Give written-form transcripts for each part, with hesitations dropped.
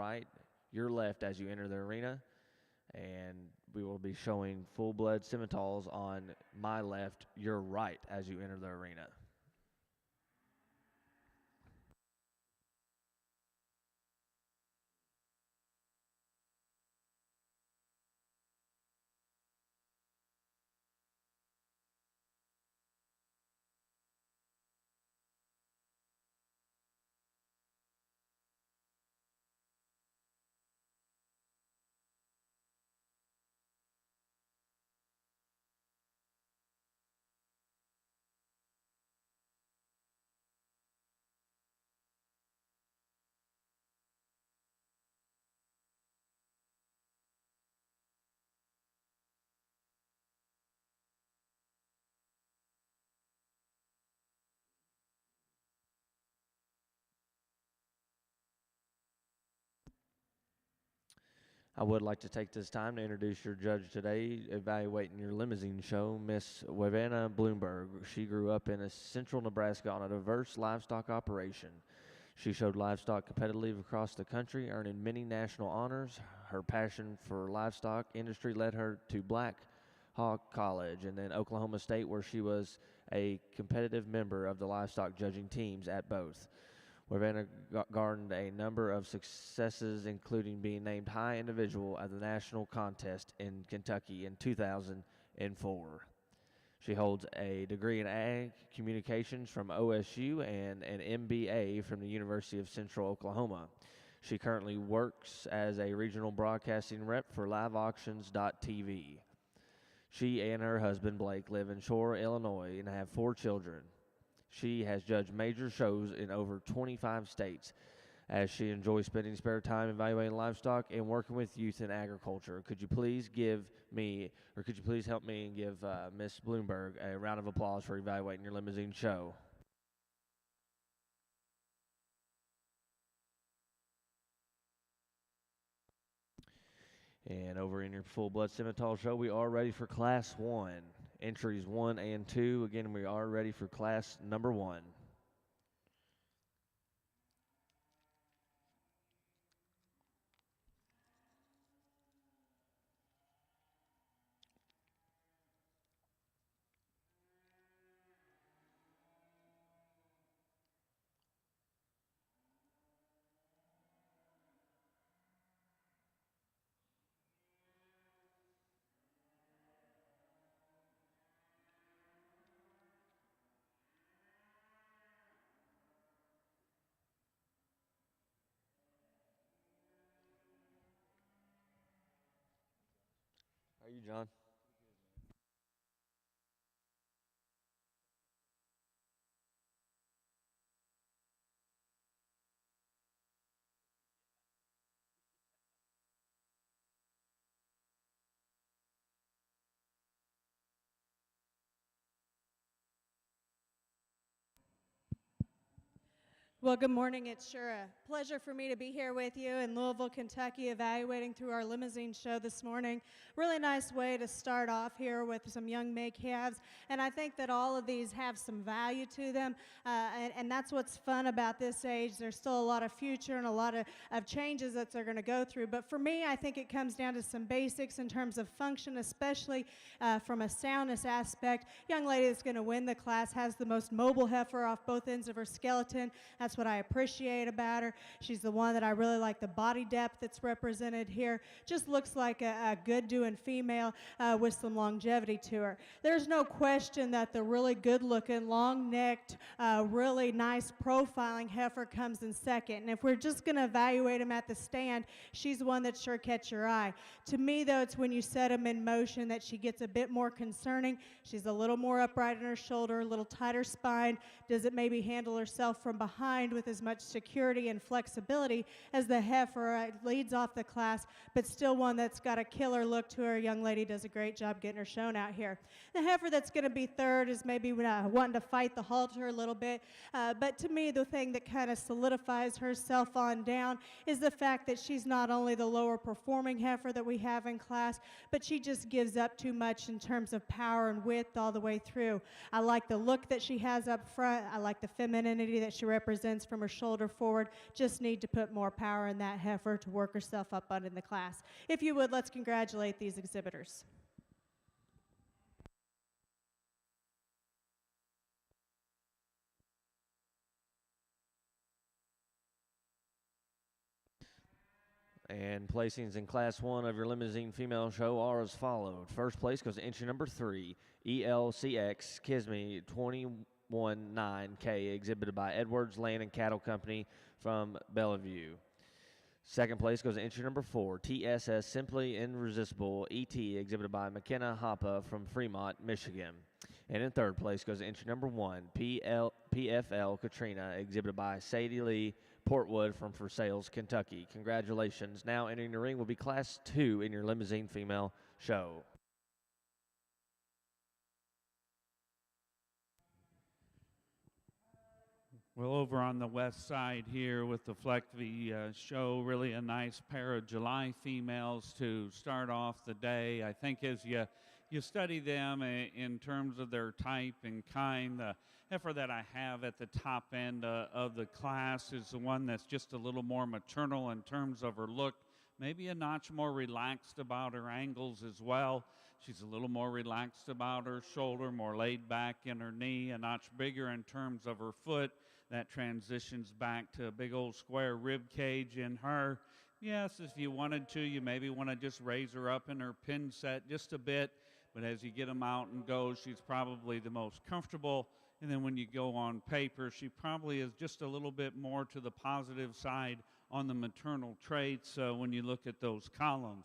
right, your left as you enter the arena. And we will be showing full-blood Simmentals on my left, your right as you enter the arena. I would like to take this time to introduce your judge today, evaluating your Limousin show, Miss Wavana Bloomberg. She grew up in central Nebraska on a diverse livestock operation. She showed livestock competitively across the country, earning many national honors. Her passion for livestock industry led her to Black Hawk College and then Oklahoma State, where she was a competitive member of the livestock judging teams at both. Wavana garnered a number of successes, including being named high individual at the national contest in Kentucky in 2004. She holds a degree in Ag Communications from OSU and an MBA from the University of Central Oklahoma. She currently works as a regional broadcasting rep for LiveAuctions.tv. She and her husband, Blake, live in Shore, Illinois, and have 4 children. She has judged major shows in over 25 states, as she enjoys spending spare time evaluating livestock and working with youth in agriculture. Could you please help me and give Miss Bloomberg a round of applause for evaluating your Limousin show? And over in your full-blood Simmental show, we are ready for Class 1. Entries 1 and 2. Again, we are ready for Class number 1. How are you, John? Well, good morning. It's sure a pleasure for me to be here with you in Louisville, Kentucky, evaluating through our Limousin show this morning. Really nice way to start off here with some young May calves, and I think that all of these have some value to them, and that's what's fun about this age. There's still a lot of future and a lot of changes that they're going to go through, but for me, I think it comes down to some basics in terms of function, especially from a soundness aspect. Young lady that's going to win the class has the most mobile heifer off both ends of her skeleton. That's what I appreciate about her. She's the one that I really like the body depth that's represented here. Just looks like a good doing female with some longevity to her. There's no question that the really good looking, long necked, really nice profiling heifer comes in second. And if we're just going to evaluate them at the stand, she's the one that sure catch your eye. To me though, it's when you set them in motion that she gets a bit more concerning. She's a little more upright in her shoulder, a little tighter spine. Does it maybe handle herself from behind with as much security and flexibility as the heifer leads off the class, but still one that's got a killer look to her. Young lady does a great job getting her shown out here. The heifer that's going to be third is maybe wanting to fight the halter a little bit, but to me the thing that kind of solidifies herself on down is the fact that she's not only the lower performing heifer that we have in class, but she just gives up too much in terms of power and width all the way through. I like the look that she has up front. I like the femininity that she represents presents from her shoulder forward. Just need to put more power in that heifer to work herself up in the class. If you would, let's congratulate these exhibitors. And placings in Class 1 of your Limousin female show are as followed. First place goes to entry number 3, ELCX Kisme 219K, exhibited by Edwards Land and Cattle Company from Bellevue. Second place goes to entry number 4, TSS Simply Irresistible ET, exhibited by McKenna Hoppe from Fremont, Michigan. And in third place goes to entry number 1, PFL Katrina, exhibited by Sadie Lee Portwood from Versailles, Kentucky. Congratulations. Now entering the ring will be Class 2 in your Limousin female show. Well, over on the west side here with the Fleckvy show, really a nice pair of July females to start off the day. I think as you study them in terms of their type and kind, the heifer that I have at the top end of the class is the one that's just a little more maternal in terms of her look, maybe a notch more relaxed about her angles as well. She's a little more relaxed about her shoulder, more laid back in her knee, a notch bigger in terms of her foot. That transitions back to a big old square rib cage in her. Yes, if you wanted to, you maybe want to just raise her up in her pin set just a bit, but as you get them out and go, she's probably the most comfortable. And then when you go on paper, she probably is just a little bit more to the positive side on the maternal traits when you look at those columns.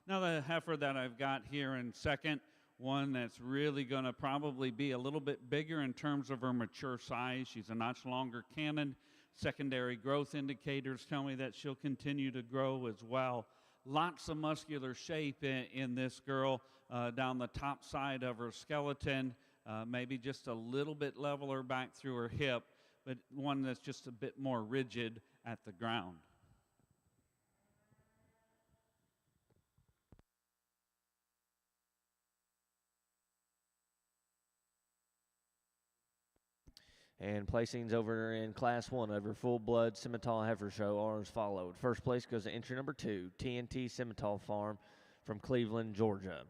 Now the heifer that I've got here in second, one that's really going to probably be a little bit bigger in terms of her mature size. She's a notch longer cannon. Secondary growth indicators tell me that she'll continue to grow as well. Lots of muscular shape in this girl down the top side of her skeleton, maybe just a little bit leveler back through her hip, but one that's just a bit more rigid at the ground. And placings over in Class 1 of your full-blood Simmental heifer show are as followed. First place goes to entry number 2, TNT Simmental Farm from Cleveland, Georgia.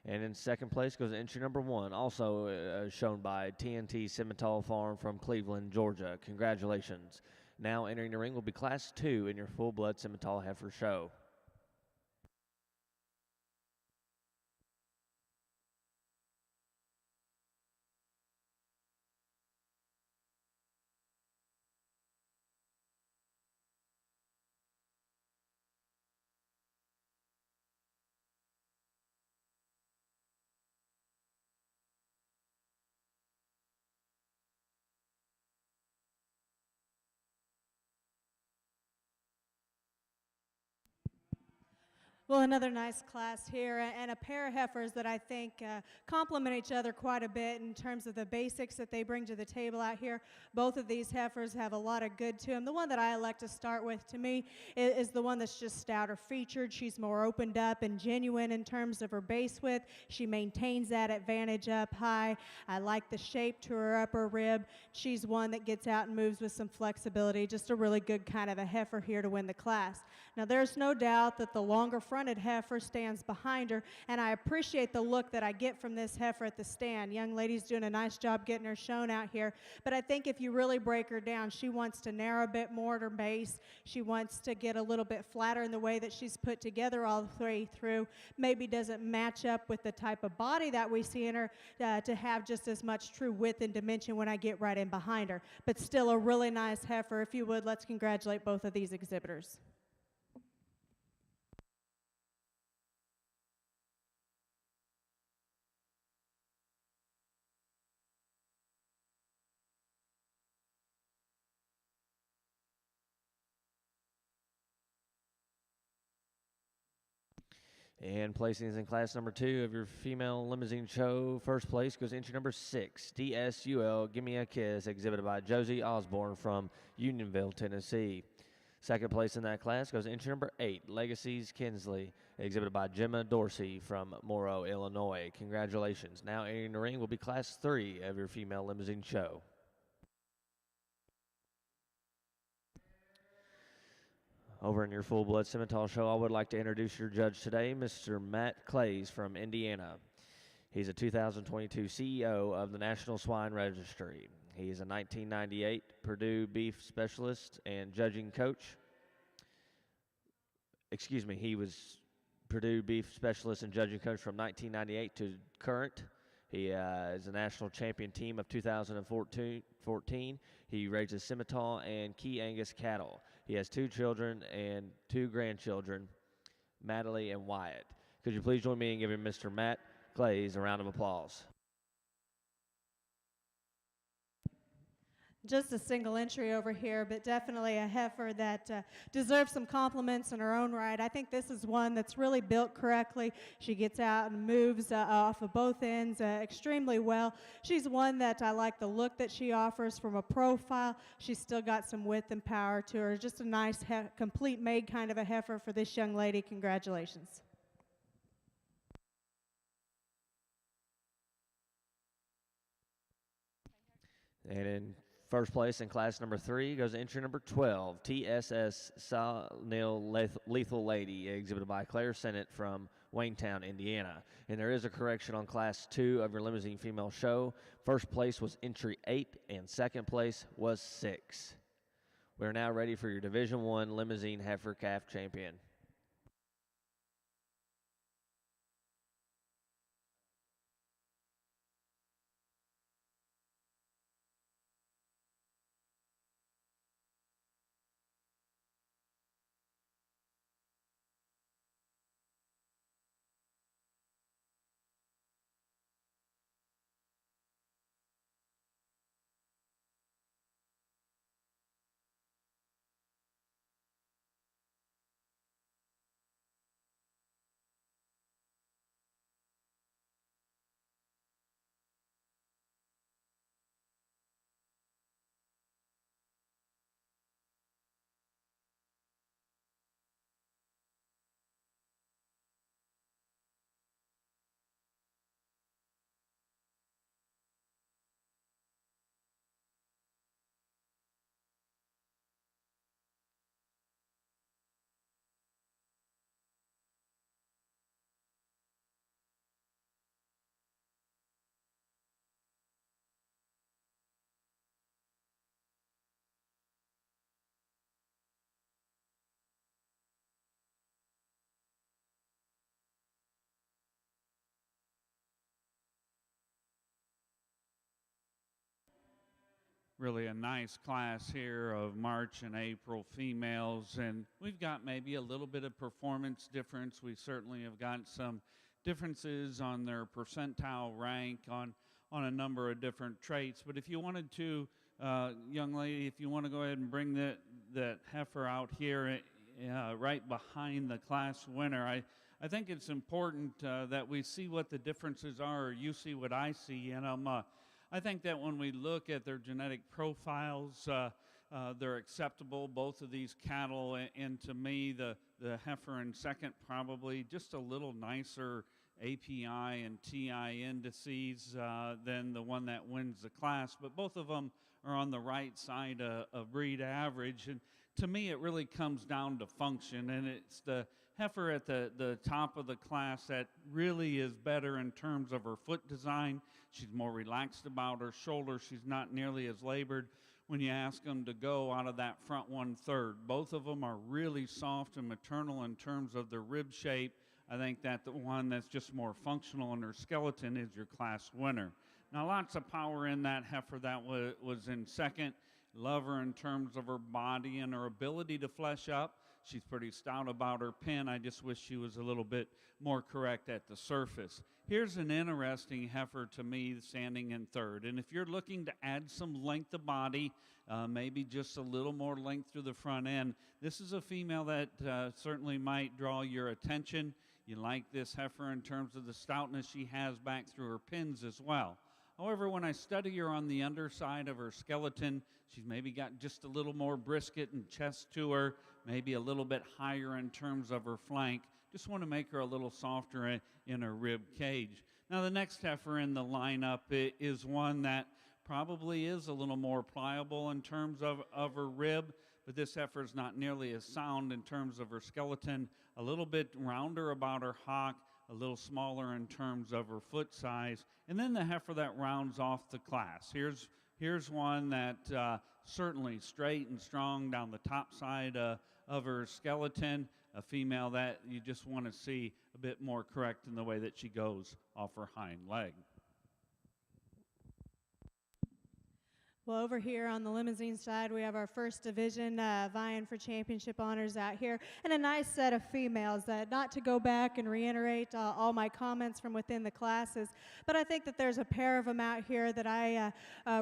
And in second place goes to entry number 1, also shown by TNT Simmental Farm from Cleveland, Georgia. Congratulations. Now entering the ring will be Class 2 in your full-blood Simmental heifer show. Well, another nice class here, and a pair of heifers that I think complement each other quite a bit in terms of the basics that they bring to the table out here. Both of these heifers have a lot of good to them. The one that I like to start with, to me, is the one that's just stouter featured. She's more opened up and genuine in terms of her base width. She maintains that advantage up high. I like the shape to her upper rib. She's one that gets out and moves with some flexibility. Just a really good kind of a heifer here to win the class. Now, there's no doubt that the longer fronted heifer stands behind her, and I appreciate the look that I get from this heifer at the stand. Young lady's doing a nice job getting her shown out here, but I think if you really break her down, she wants to narrow a bit more at her base. She wants to get a little bit flatter in the way that she's put together all the way through. Maybe doesn't match up with the type of body that we see in her to have just as much true width and dimension when I get right in behind her, but still a really nice heifer. If you would, let's congratulate both of these exhibitors. And placings in class number 2 of your female Limousin show. First place goes entry number 6, DSUL Gimme a Kiss, exhibited by Josie Osborne from Unionville, Tennessee. Second place in that class goes entry number 8, Legacies Kinsley, exhibited by Gemma Dorsey from Morrow, Illinois. Congratulations. Now entering the ring will be class 3 of your female Limousin show. Over in your full blood Simmental show, I would like to introduce your judge today, Mr. Matt Clays from Indiana. He's a 2022 CEO of the National Swine Registry. He is a 1998 Purdue beef specialist and judging coach. He was Purdue beef specialist and judging coach from 1998 to current. He is a national champion team of 2014. He raises Simmental and Key Angus cattle. He has 2 children and 2 grandchildren, Madeline and Wyatt. Could you please join me in giving Mr. Matt Clays a round of applause? Just a single entry over here, but definitely a heifer that deserves some compliments in her own right. I think this is one that's really built correctly. She gets out and moves off of both ends extremely well. She's one that I like the look that she offers from a profile. She's still got some width and power to her. Just a nice, complete made kind of a heifer for this young lady. Congratulations. And in first place in class number 3 goes entry number 12, TSS NAILE Lethal Lady, exhibited by Claire Sennett from Waynetown, Indiana. And there is a correction on class 2 of your Limousin female show. First place was entry 8 and second place was 6. We're now ready for your Division I Limousin Heifer Calf Champion. Really a nice class here of March and April females, and we've got maybe a little bit of performance difference. We certainly have got some differences on their percentile rank on a number of different traits. But if you wanted to, young lady, if you want to go ahead and bring that heifer out here right behind the class winner, I think it's important that we see what the differences are, or you see what I see, and I think that when we look at their genetic profiles, they're acceptable, both of these cattle, and to me, the heifer in second probably just a little nicer API and TI indices than the one that wins the class, but both of them are on the right side of breed average, and to me, it really comes down to function, and it's the heifer at the top of the class that really is better in terms of her foot design. She's more relaxed about her shoulder. She's not nearly as labored when you ask them to go out of that front 1/3. Both of them are really soft and maternal in terms of their rib shape. I think that the one that's just more functional in her skeleton is your class winner. Now, lots of power in that heifer that was in second. Love her in terms of her body and her ability to flesh up. She's pretty stout about her pin. I just wish she was a little bit more correct at the surface. Here's an interesting heifer to me standing in third. And if you're looking to add some length of body, maybe just a little more length through the front end, this is a female that certainly might draw your attention. You like this heifer in terms of the stoutness she has back through her pins as well. However, when I study her on the underside of her skeleton, she's maybe got just a little more brisket and chest to her, maybe a little bit higher in terms of her flank. Just want to make her a little softer in her rib cage. Now, the next heifer in the lineup is one that probably is a little more pliable in terms of her rib, but this heifer is not nearly as sound in terms of her skeleton, a little bit rounder about her hock, a little smaller in terms of her foot size, and then the heifer that rounds off the class. Here's one that certainly straight and strong down the top side of her skeleton, a female that you just want to see a bit more correct in the way that she goes off her hind leg. Well, over here on the Limousin side, we have our first division vying for championship honors out here, and a nice set of females. Not to go back and reiterate all my comments from within the classes, but I think that there's a pair of them out here that I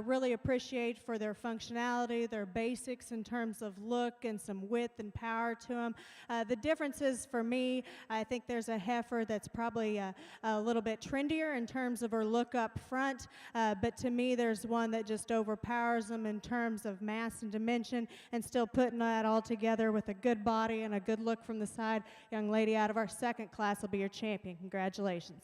really appreciate for their functionality, their basics in terms of look and some width and power to them. The differences for me, I think there's a heifer that's probably a little bit trendier in terms of her look up front, but to me there's one that just overpowers them in terms of mass and dimension, and still putting that all together with a good body and a good look from the side. Young lady out of our second class will be your champion. Congratulations.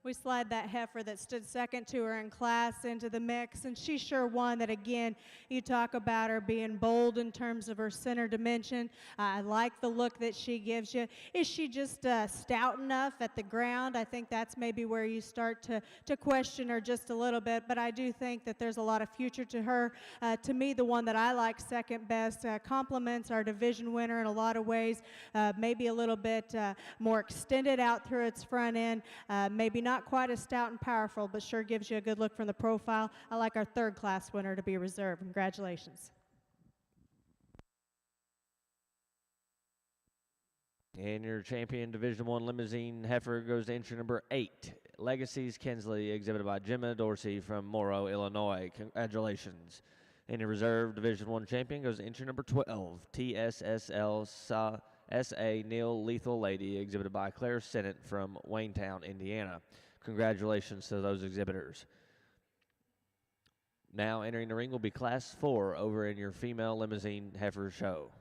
We slide that heifer that stood second to her in class into the mix, and she's sure one that, again, you talk about her being bold in terms of her center dimension. I like the look that she gives you. Is she just stout enough at the ground? I think that's maybe where you start to question her just a little bit, but I do think that there's a lot of future to her. To me, the one that I like second best complements our division winner in a lot of ways, maybe a little bit more extended out through its front end, maybe not quite as stout and powerful, but sure gives you a good look from the profile. I like our third class winner to be reserved. Congratulations. And your champion Division I Limousin heifer goes to entry number 8, Legacies Kinsley, exhibited by Gemma Dorsey from Morrow, Illinois. Congratulations. And your reserve Division I champion goes to entry number 12, TSSL SA Neil Lethal Lady, exhibited by Claire Sennett from Waynetown, Indiana. Congratulations to those exhibitors. Now entering the ring will be Class 4 over in your female Limousin heifer show.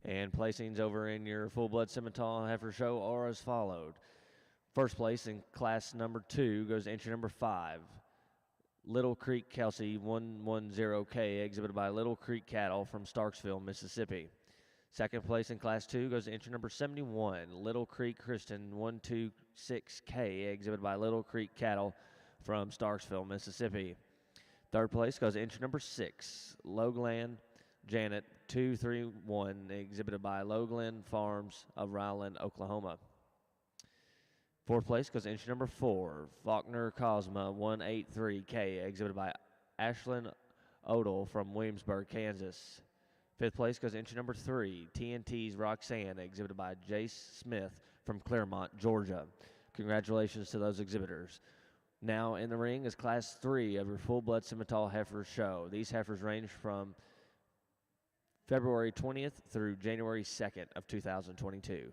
And placings over in your full-blood Simmental heifer show are as followed. First place in class number 2 goes to entry number 5, Little Creek Kelsey 110K, exhibited by Little Creek Cattle from Starksville, Mississippi. Second place in class 2 goes to entry number 71, Little Creek Kristen 126K, exhibited by Little Creek Cattle from Starksville, Mississippi. Third place goes to entry number 6, Lowglen Janet 231, exhibited by Lowglen Farms of Ryland, Oklahoma. Fourth place goes to entry number 4, Faulkner Cosma 183K, exhibited by Ashlyn Odell from Williamsburg, Kansas. Fifth place goes to entry number 3, TNT's Roxanne, exhibited by Jace Smith from Claremont, Georgia. Congratulations to those exhibitors. Now in the ring is class 3 of your full-blood Simmental heifer show. These heifers range from February 20th through January 2nd of 2022.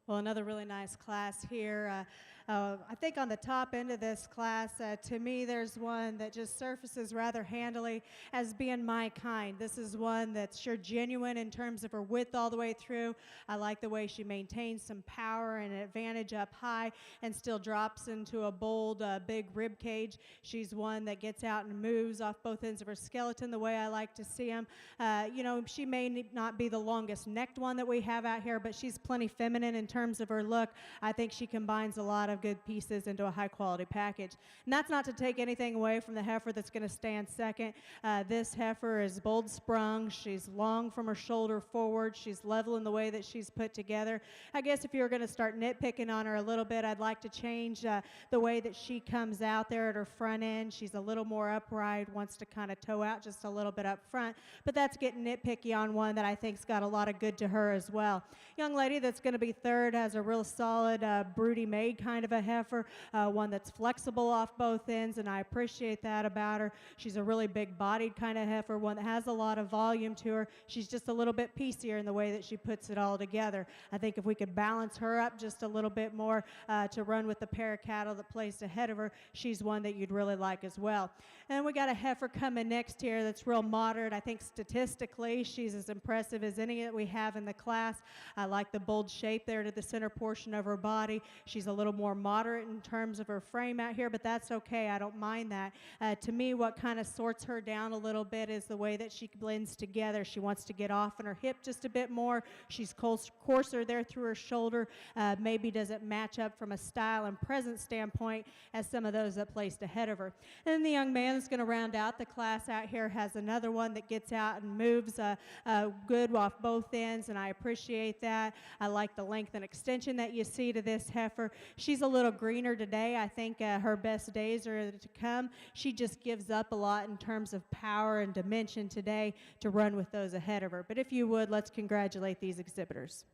Well, another really nice class here. I think on the top end of this class, to me, there's one that just surfaces rather handily as being my kind. This is one that's sure genuine in terms of her width all the way through. I like the way she maintains some power and advantage up high and still drops into a bold, big rib cage. She's one that gets out and moves off both ends of her skeleton the way I like to see them. You know, she may not be the longest necked one that we have out here, but she's plenty feminine in terms of her look. I think she combines a lot of good pieces into a high quality package. And that's not to take anything away from the heifer that's going to stand second. This heifer is bold sprung. She's long from her shoulder forward. She's level in the way that she's put together. I guess if you were going to start nitpicking on her a little bit, I'd like to change the way that she comes out there at her front end. She's a little more upright, wants to kind of toe out just a little bit up front, but that's getting nitpicky on one that I think's got a lot of good to her as well. Young lady that's going to be third has a real solid, broody made kind of a heifer, one that's flexible off both ends, and I appreciate that about her. She's a really big-bodied kind of heifer, one that has a lot of volume to her. She's just a little bit piecier in the way that she puts it all together. I think if we could balance her up just a little bit more to run with the pair of cattle that placed ahead of her, she's one that you'd really like as well. And we got a heifer coming next here that's real moderate. I think statistically she's as impressive as any that we have in the class. I like the bold shape there to the center portion of her body. She's a little more moderate in terms of her frame out here, but that's okay. I don't mind that. To me, what kind of sorts her down a little bit is the way that she blends together. She wants to get off on her hip just a bit more. She's coarser there through her shoulder. Maybe doesn't match up from a style and presence standpoint as some of those that placed ahead of her. And then the young man that's going to round out the class out here has another one that gets out and moves good off both ends, and I appreciate that. I like the length and extension that you see to this heifer. She's a little greener today. I think her best days are to come. She just gives up a lot in terms of power and dimension today to run with those ahead of her. But if you would, let's congratulate these exhibitors.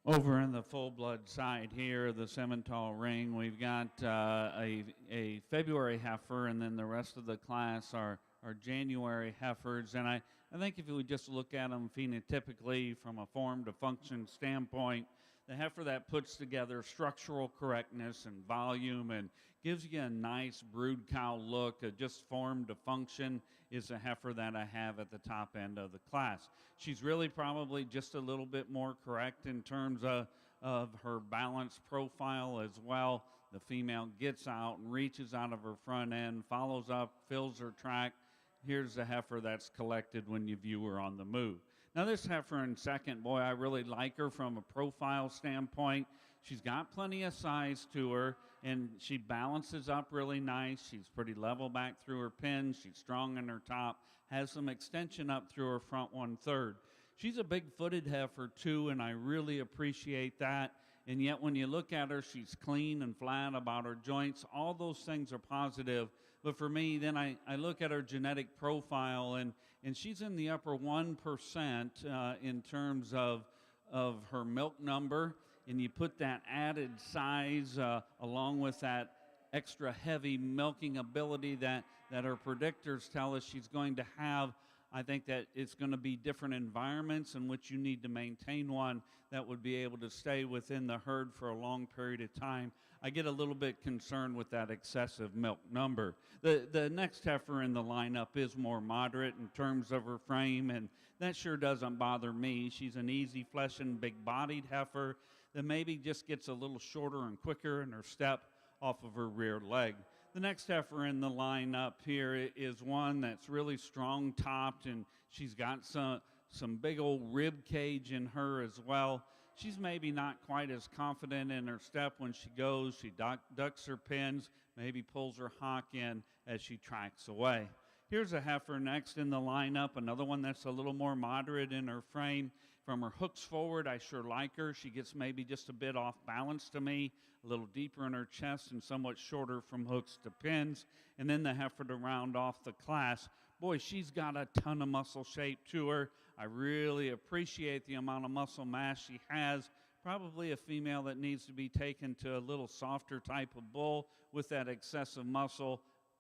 Over in the full-blood side here, the Simmental ring, we've got a February heifer, and then the rest of the class are January heifers. And I think if we just look at them phenotypically from a form to function standpoint, the heifer that puts together structural correctness and volume and gives you a nice brood cow look, just form to function, is a heifer that I have at the top end of the class. She's really probably just a little bit more correct in terms of her balance profile as well. The female gets out and reaches out of her front end, follows up, fills her track. Here's the heifer that's collected when you view her on the move. Now this heifer in second, boy, I really like her from a profile standpoint. She's got plenty of size to her, and she balances up really nice. She's pretty level back through her pins. She's strong in her top, has some extension up through her front 1/3. She's a big-footed heifer too, and I really appreciate that. And yet when you look at her, she's clean and flat about her joints. All those things are positive. But for me, then I look at her genetic profile, and she's in the upper 1% in terms of her milk number. And you put that added size along with that extra heavy milking ability that her predictors tell us she's going to have. I think that it's going to be different environments in which you need to maintain one that would be able to stay within the herd for a long period of time. I get a little bit concerned with that excessive milk number. The next heifer in the lineup is more moderate in terms of her frame, and that sure doesn't bother me. She's an easy flesh and big-bodied heifer that maybe just gets a little shorter and quicker in her step off of her rear leg. The next heifer in the lineup here is one that's really strong-topped, and she's got some big old rib cage in her as well. She's maybe not quite as confident in her step when she goes. She ducks her pins, maybe pulls her hock in as she tracks away. Here's a heifer next in the lineup, another one that's a little more moderate in her frame. From her hooks forward, I sure like her. She gets maybe just a bit off balance to me, a little deeper in her chest and somewhat shorter from hooks to pins. And then the heifer to round off the class. Boy, she's got a ton of muscle shape to her. I really appreciate the amount of muscle mass she has. Probably a female that needs to be taken to a little softer type of bull with that excessive muscle.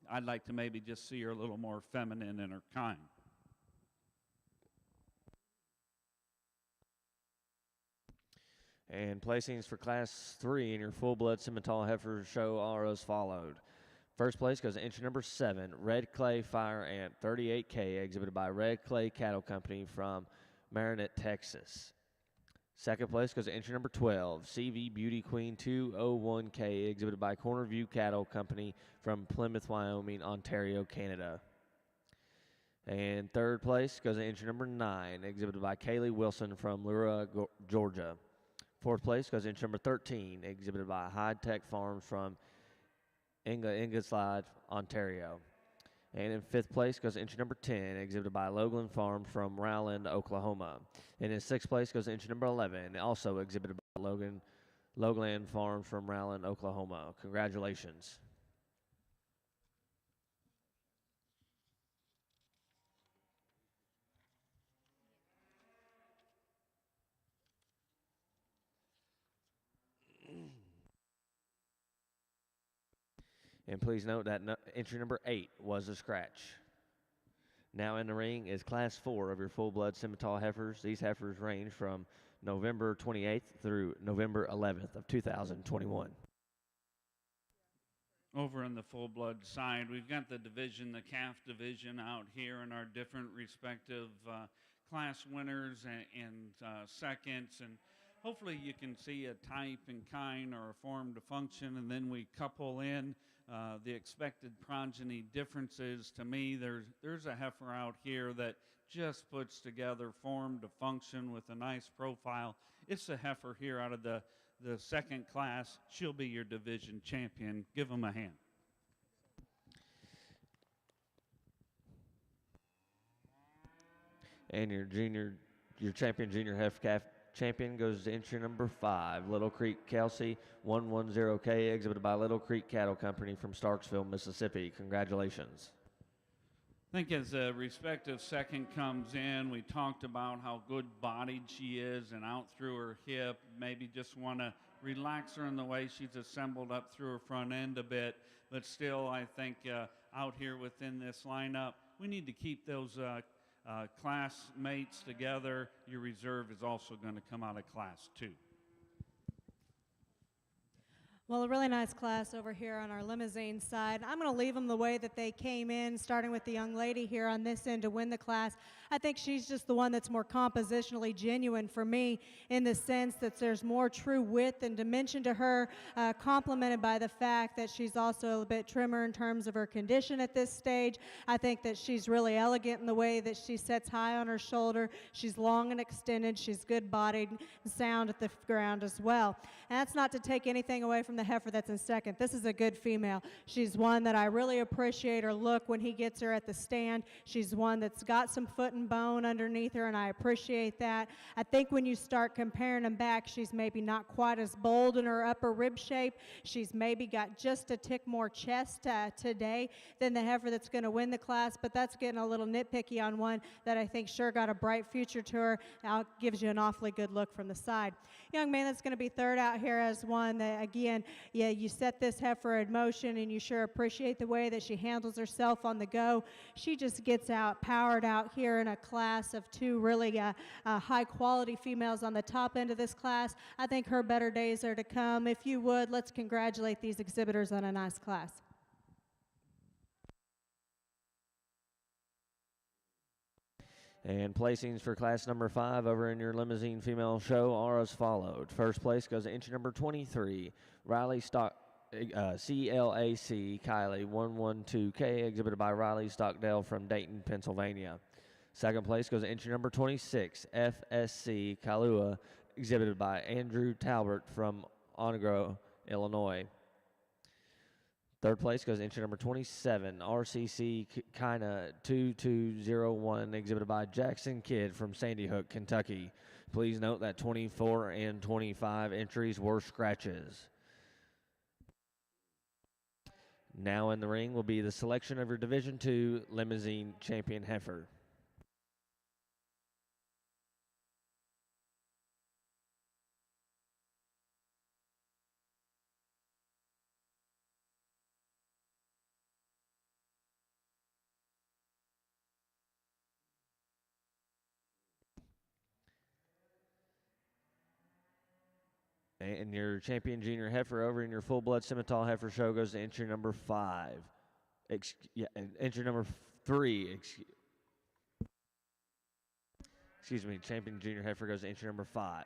I'd like to maybe just see her a little more feminine in her kind. And placings for Class 3 in your full-blood Simmental heifer show are as followed. First place goes to entry number 7, Red Clay Fire Ant 38K, exhibited by Red Clay Cattle Company from Marinette, Texas. Second place goes to entry number 12, CV Beauty Queen 201K, exhibited by Corner View Cattle Company from Plymouth, Wyoming, Ontario, Canada. And third place goes to entry number 9, exhibited by Kaylee Wilson from Lura, Georgia. Fourth place goes to entry number 13, exhibited by High Tech Farms from Ingersoll, Ontario. And in fifth place goes entry number 10, exhibited by Logan Farms from Rowland, Oklahoma. And in sixth place goes entry number 11, also exhibited by Logan Farms from Rowland, Oklahoma. Congratulations. And please note that entry number 8 was a scratch. Now in the ring is Class 4 of your full-blood Simmental heifers. These heifers range from November 28th through November 11th of 2021. Over on the full-blood side, we've got the calf division out here in our different respective class winners and seconds. And hopefully you can see a type and kind or a form to function, and then we couple in the expected progeny differences. To me, there's a heifer out here that just puts together form to function with a nice profile. It's a heifer here out of the second class. She'll be your division champion. Give them a hand. And your champion junior heifer calf champion goes to entry number 5, Little Creek Kelsey 110K, exhibited by Little Creek Cattle Company from Starksville, Mississippi. Congratulations. I think as the respective second comes in, we talked about how good-bodied she is and out through her hip. Maybe just want to relax her in the way she's assembled up through her front end a bit. But still, I think out here within this lineup, we need to keep those class mates together. Your reserve is also going to come out of Class 2. Well, a really nice class over here on our Limousin side. I'm going to leave them the way that they came in, starting with the young lady here on this end to win the class. I think she's just the one that's more compositionally genuine for me, in the sense that there's more true width and dimension to her, complemented by the fact that she's also a bit trimmer in terms of her condition at this stage. I think that she's really elegant in the way that she sets high on her shoulder. She's long and extended. She's good-bodied and sound at the ground as well. And that's not to take anything away from the heifer that's in second. This is a good female. She's one that I really appreciate her look when he gets her at the stand. She's one that's got some foot and bone underneath her, and I appreciate that. I think when you start comparing them back, she's maybe not quite as bold in her upper rib shape. She's maybe got just a tick more chest today than the heifer that's going to win the class, but that's getting a little nitpicky on one that I think sure got a bright future to her. Now gives you an awfully good look from the side. Young man that's going to be third out here as one that, again, yeah, you set this heifer in motion, and you sure appreciate the way that she handles herself on the go. She just gets out, powered out here in a class of two really high-quality females on the top end of this class. I think her better days are to come. If you would, let's congratulate these exhibitors on a nice class. And placings for class number 5 over in your Limousin female show are as followed. First place goes to entry number 23, Riley Stock, CLAC Kylie 112K, exhibited by Riley Stockdale from Dayton, Pennsylvania. Second place goes to entry number 26, FSC Kailua, exhibited by Andrew Talbert from Onegro, Illinois. Third place goes entry number 27, RCC Kina 2201, exhibited by Jackson Kidd from Sandy Hook, Kentucky. Please note that 24 and 25 entries were scratches. Now in the ring will be the selection of your Division II Limousin champion heifer. And your champion junior heifer over in your full-blood Simmental heifer show goes to entry number 5. Entry number 3. Excuse me, champion junior heifer goes to entry number 5.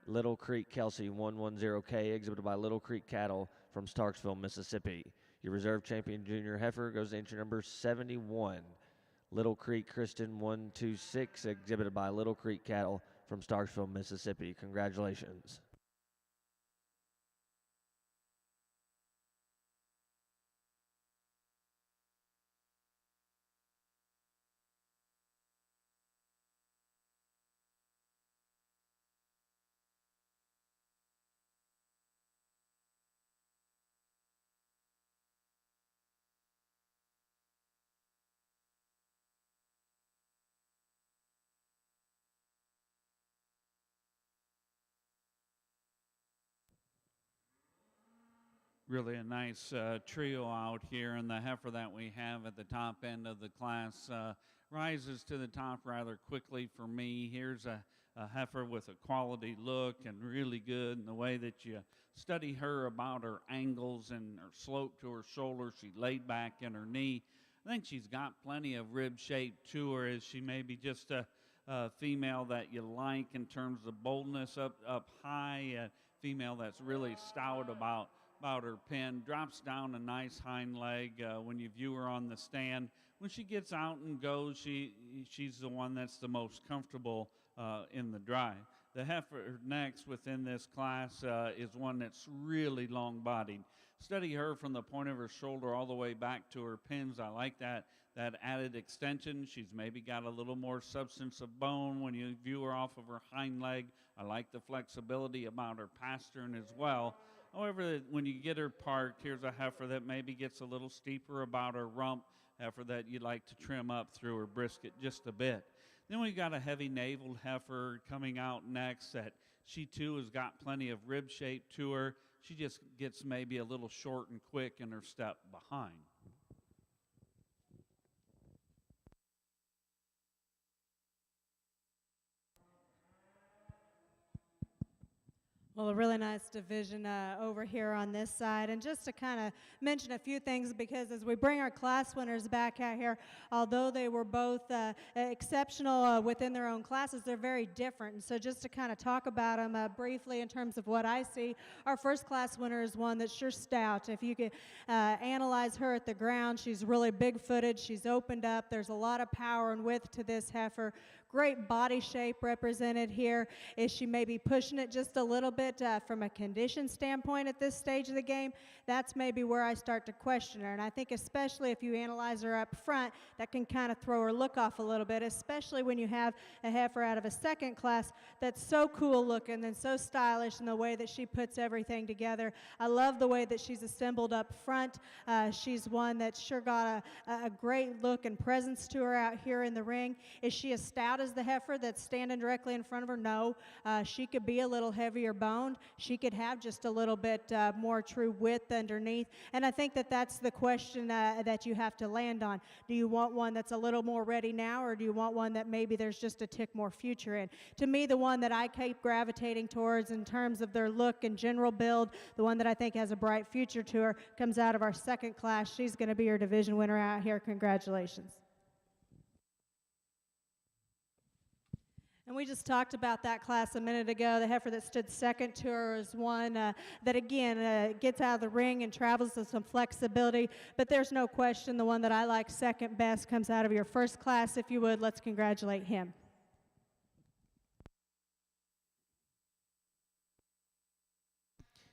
Little Creek Kelsey 110K, exhibited by Little Creek Cattle from Starksville, Mississippi. Your reserve champion junior heifer goes to entry number 71. Little Creek Kristen 126, exhibited by Little Creek Cattle from Starksville, Mississippi. Congratulations. Really a nice trio out here, and the heifer that we have at the top end of the class rises to the top rather quickly for me. Here's a heifer with a quality look and really good in the way that you study her about her angles and her slope to her shoulder. She laid back in her knee. I think she's got plenty of rib shape to her, as she may be just a female that you like in terms of boldness up high, a female that's really stout about her pen, drops down a nice hind leg when you view her on the stand. When she gets out and goes, she's the one that's the most comfortable in the drive. The heifer next within this class is one that's really long-bodied. Study her from the point of her shoulder all the way back to her pins. I like that added extension. She's maybe got a little more substance of bone when you view her off of her hind leg. I like the flexibility about her pastern as well. However, when you get her parked, here's a heifer that maybe gets a little steeper about her rump, heifer that you'd like to trim up through her brisket just a bit. Then we got a heavy naveled heifer coming out next that she too has got plenty of rib shape to her. She just gets maybe a little short and quick in her step behind. Well, a really nice division over here on this side. And just to kind of mention a few things, because as we bring our class winners back out here, although they were both exceptional within their own classes, they're very different. And so just to kind of talk about them briefly in terms of what I see, our first class winner is one that's sure stout. If you could analyze her at the ground, she's really big-footed. She's opened up. There's a lot of power and width to this heifer. Great body shape represented here. Is she maybe pushing it just a little bit from a condition standpoint at this stage of the game? That's maybe where I start to question her. And I think especially if you analyze her up front, that can kind of throw her look off a little bit, especially when you have a heifer out of a second class that's so cool looking and so stylish in the way that she puts everything together. I love the way that she's assembled up front. She's one that's sure got a great look and presence to her out here in the ring. Is she as stout as the heifer that's standing directly in front of her? No. She could be a little heavier boned. She could have just a little bit more true width underneath. And I think that that's the question that you have to land on. Do you want one that's a little more ready now, or do you want one that maybe there's just a tick more future in? To me, the one that I keep gravitating towards in terms of their look and general build, the one that I think has a bright future to her, comes out of our second class. She's going to be your division winner out here. Congratulations. And we just talked about that class a minute ago. The heifer that stood second to her is one that, again, gets out of the ring and travels with some flexibility. But there's no question the one that I like second best comes out of your first class. If you would, let's congratulate him.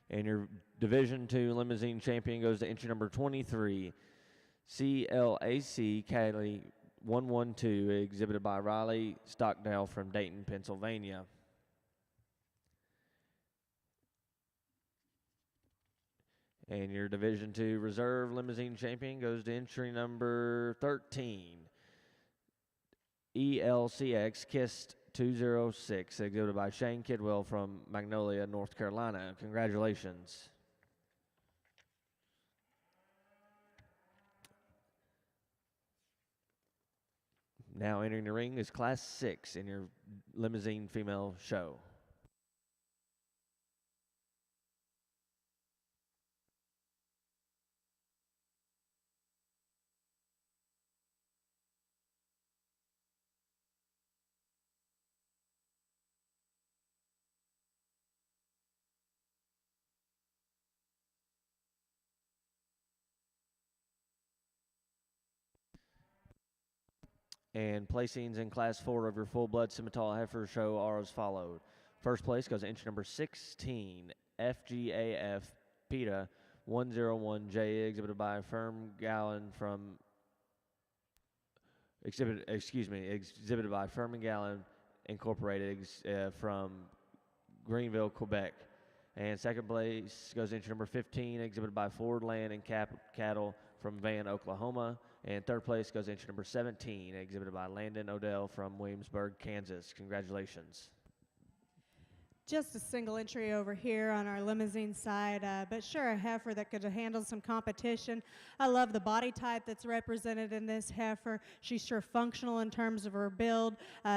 And your Division II Limousin champion goes to entry number 23, CLAC Cali 112, exhibited by Riley Stockdale from Dayton, Pennsylvania. And your Division II Reserve Limousin champion goes to entry number 13, ELCX Kist 206, exhibited by Shane Kidwell from Magnolia, North Carolina. Congratulations. Now entering the ring is Class 6 in your Limousin female show. And placings in Class 4 of your full-blood Simmental heifer show are as followed. First place goes entry number 16, FGAF PETA 101J, exhibited by Firm Gallon from exhibited by Firm and Gallon Incorporated from Greenville, Quebec. And second place goes entry number 15, exhibited by Ford Land and Cattle from Van, Oklahoma. And third place goes entry number 17, exhibited by Landon Odell from Williamsburg, Kansas. Congratulations. Just a single entry over here on our Limousin side, but sure, a heifer that could handle some competition. I love the body type that's represented in this heifer. She's sure functional in terms of her build.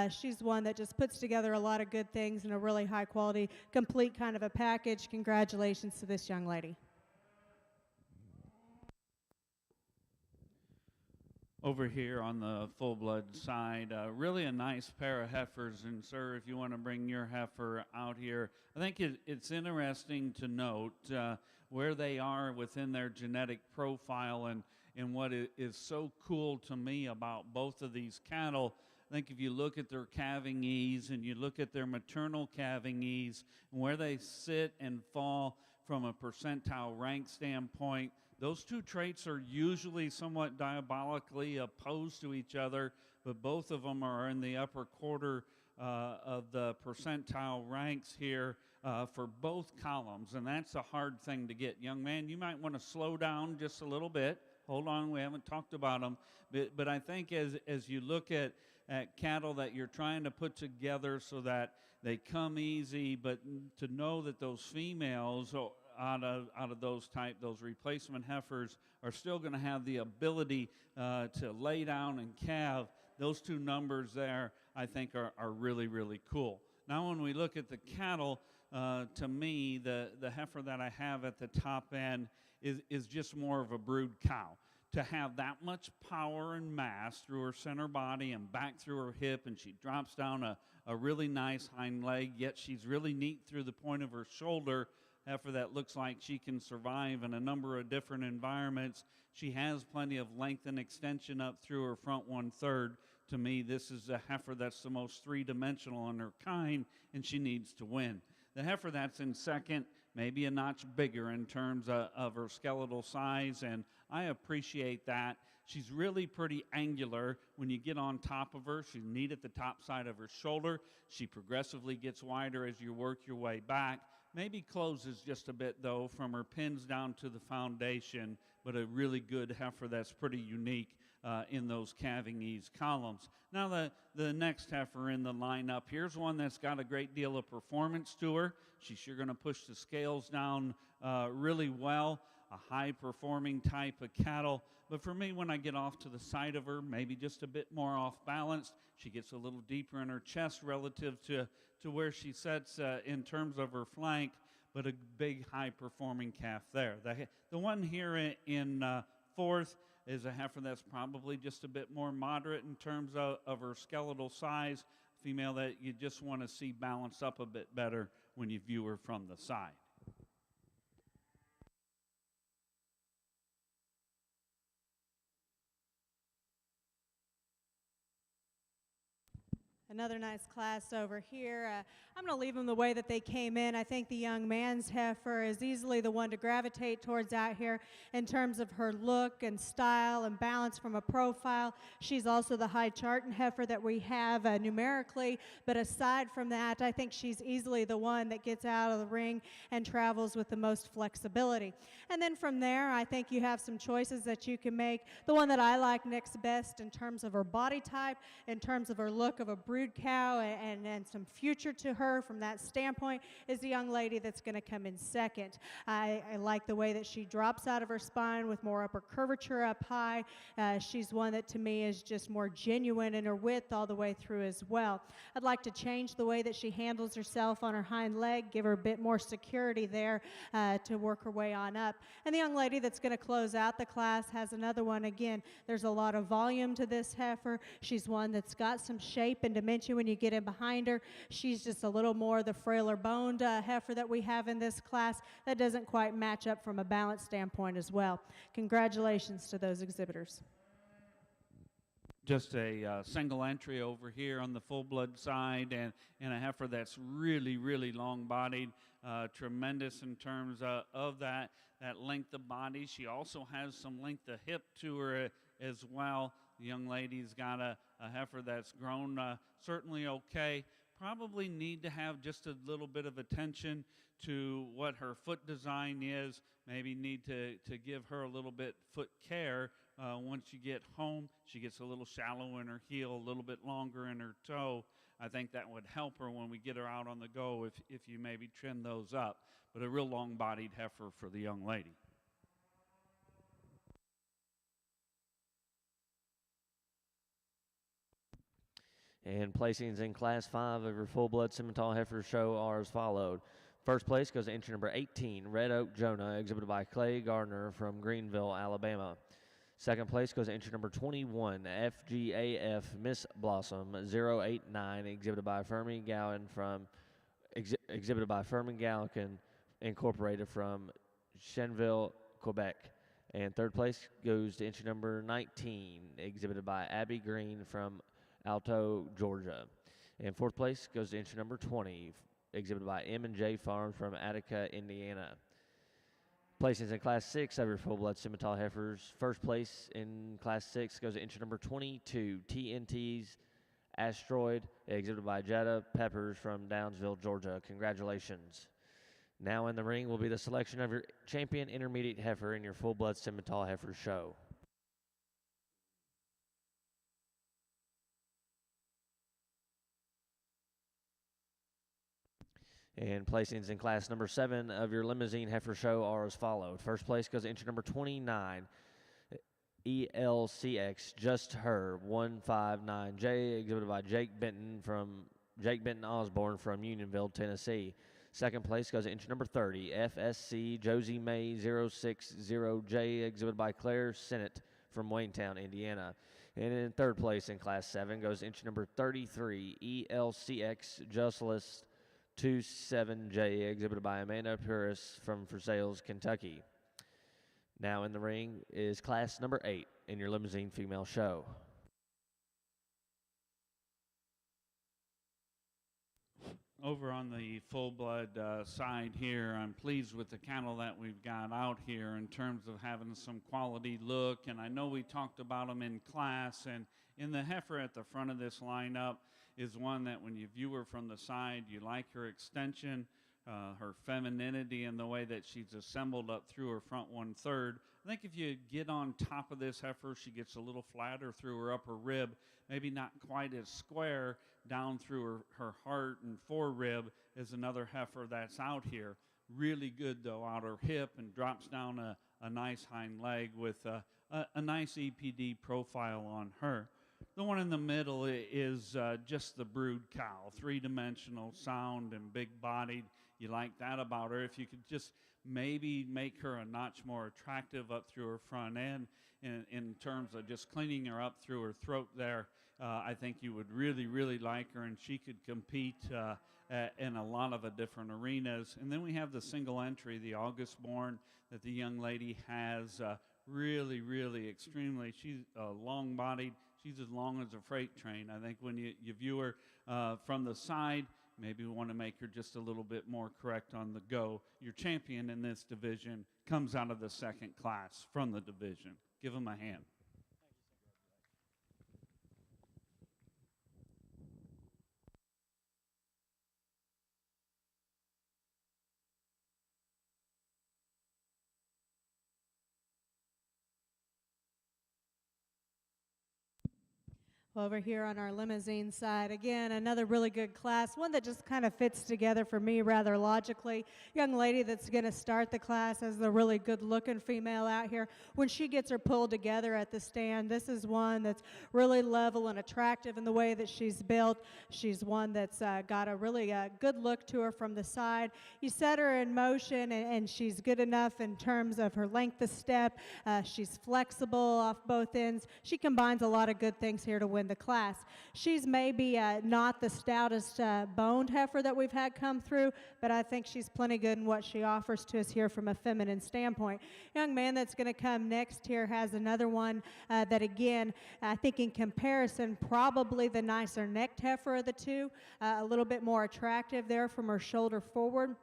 She's one that just puts together a lot of good things in a really high quality, complete kind of a package. Congratulations to this young lady. Over here on the full-blood side, really a nice pair of heifers. And sir, if you want to bring your heifer out here, I think it's interesting to note where they are within their genetic profile. And what is so cool to me about both of these cattle, I think if you look at their calving ease and you look at their maternal calving ease and where they sit and fall from a percentile rank standpoint, those two traits are usually somewhat diabolically opposed to each other, but both of them are in the upper quarter of the percentile ranks here for both columns, and that's a hard thing to get. Young man, you might want to slow down just a little bit. Hold on, we haven't talked about them, but I think as you look at cattle that you're trying to put together so that they come easy, but to know that those females out of those replacement heifers are still going to have the ability to lay down and calve. Those two numbers there, I think, are really, really cool. Now, when we look at the cattle, to me, the heifer that I have at the top end is just more of a brood cow. To have that much power and mass through her center body and back through her hip, and she drops down a really nice hind leg, yet she's really neat through the point of her shoulder, heifer that looks like she can survive in a number of different environments. She has plenty of length and extension up through her front 1/3. To me, this is a heifer that's the most three-dimensional in her kind, and she needs to win. The heifer that's in second, maybe a notch bigger in terms of her skeletal size, and I appreciate that. She's really pretty angular when you get on top of her. She's neat at the top side of her shoulder. She progressively gets wider as you work your way back. Maybe closes just a bit, though, from her pins down to the foundation, but a really good heifer that's pretty unique in those calving ease columns. Now, the next heifer in the lineup, here's one that's got a great deal of performance to her. She's sure going to push the scales down really well, a high-performing type of cattle. But for me, when I get off to the side of her, maybe just a bit more off-balanced, she gets a little deeper in her chest relative to where she sets in terms of her flank, but a big high-performing calf there. The one here in fourth is a heifer that's probably just a bit more moderate in terms of her skeletal size, female that you just want to see balanced up a bit better when you view her from the side. Another nice class over here. I'm going to leave them the way that they came in. I think the young man's heifer is easily the one to gravitate towards out here in terms of her look and style and balance from a profile. She's also the high Charton heifer that we have numerically, but aside from that, I think she's easily the one that gets out of the ring and travels with the most flexibility. And then from there, I think you have some choices that you can make. The one that I like next best in terms of her body type, in terms of her look of a brood cow and some future to her from that standpoint is the young lady that's going to come in second. I like the way that she drops out of her spine with more upper curvature up high. She's one that to me is just more genuine in her width all the way through as well. I'd like to change the way that she handles herself on her hind leg, give her a bit more security there to work her way on up. And the young lady that's going to close out the class has another one. Again, there's a lot of volume to this heifer. She's one that's got some shape and dimension when you get in behind her. She's just a little more the frailer boned heifer that we have in this class that doesn't quite match up from a balance standpoint as well. Congratulations to those exhibitors. just a single entry over here on the full blood side, and a heifer that's really, really long-bodied, tremendous in terms of that length of body. She also has some length of hip to her as well. The young lady's got a heifer that's grown certainly okay. Probably need to have just a little bit of attention to what her foot design is. Maybe need to give her a little bit foot care. Once you get home, she gets a little shallow in her heel, a little bit longer in her toe. I think that would help her when we get her out on the go if you maybe trim those up. But a real long-bodied heifer for the young lady. And placings in Class 5 of your full-blood Simmental heifer show are as followed. First place goes to entry number 18, Red Oak Jonah, exhibited by Clay Gardner from Greenville, Alabama. Second place goes to entry number 21, FGAF Miss Blossom 089, exhibited by Fermi Gallican Incorporated from Chenville, Quebec. And third place goes to entry number 19, exhibited by Abby Green from Alto, Georgia. And fourth place goes to entry number 20, exhibited by M&J Farms from Attica, Indiana. Placings in Class 6 of your full-blood Simmental heifers. First place in Class 6 goes to entry number 22, TNT's Asteroid, exhibited by Jetta Peppers from Downsville, Georgia. Congratulations. Now in the ring will be the selection of your champion intermediate heifer in your full-blood Simmental heifer show. And placings in Class number 7 of your Limousin heifer show are as followed. First place goes to entry number 29, ELCX Just Her 159J, exhibited by Jake Benton Osborne from Unionville, Tennessee. Second place goes to entry number 30, FSC Josie May 060J, exhibited by Claire Sennett from Waynetown, Indiana. And in third place in Class 7 goes entry number 33, ELCX Justless 27J, exhibited by Amanda Puris from Versailles, Kentucky. Now in the ring is Class number 8 in your Limousin female show. Over on the full-blood side here, I'm pleased with the cattle that we've got out here in terms of having some quality look. And I know we talked about them in class. And in the heifer at the front of this lineup is one that when you view her from the side, you like her extension, her femininity, and the way that she's assembled up through her front 1/3. I think if you get on top of this heifer, she gets a little flatter through her upper rib, maybe not quite as square down through her heart and forerib as another heifer that's out here. Really good, though, out her hip and drops down a nice hind leg with a nice EPD profile on her. The one in the middle is just the brood cow, three-dimensional, sound and big-bodied. You like that about her. If you could just maybe make her a notch more attractive up through her front end in terms of just cleaning her up through her throat there, I think you would really, really like her, and she could compete in a lot of different arenas. And then we have the single entry, the August born, that the young lady has. Really, really extremely, she's long-bodied. She's as long as a freight train. I think when you view her from the side, maybe we want to make her just a little bit more correct on the go. Your champion in this division comes out of the second class from the division. Give him a hand. Over here on our Limousin side, again, another really good class, one that just kind of fits together for me rather logically. Young lady that's going to start the class as the really good-looking female out here. When she gets her pulled together at the stand, this is one that's really level and attractive in the way that she's built. She's one that's got a really good look to her from the side. You set her in motion, and she's good enough in terms of her length of step. She's flexible off both ends. She combines a lot of good things here to win win the class. She's maybe not the stoutest boned heifer that we've had come through, but I think she's plenty good in what she offers to us here from a feminine standpoint. Young man that's going to come next here has another one that, again, I think in comparison, probably the nicer necked heifer of the two, a little bit more attractive there from her shoulder forward.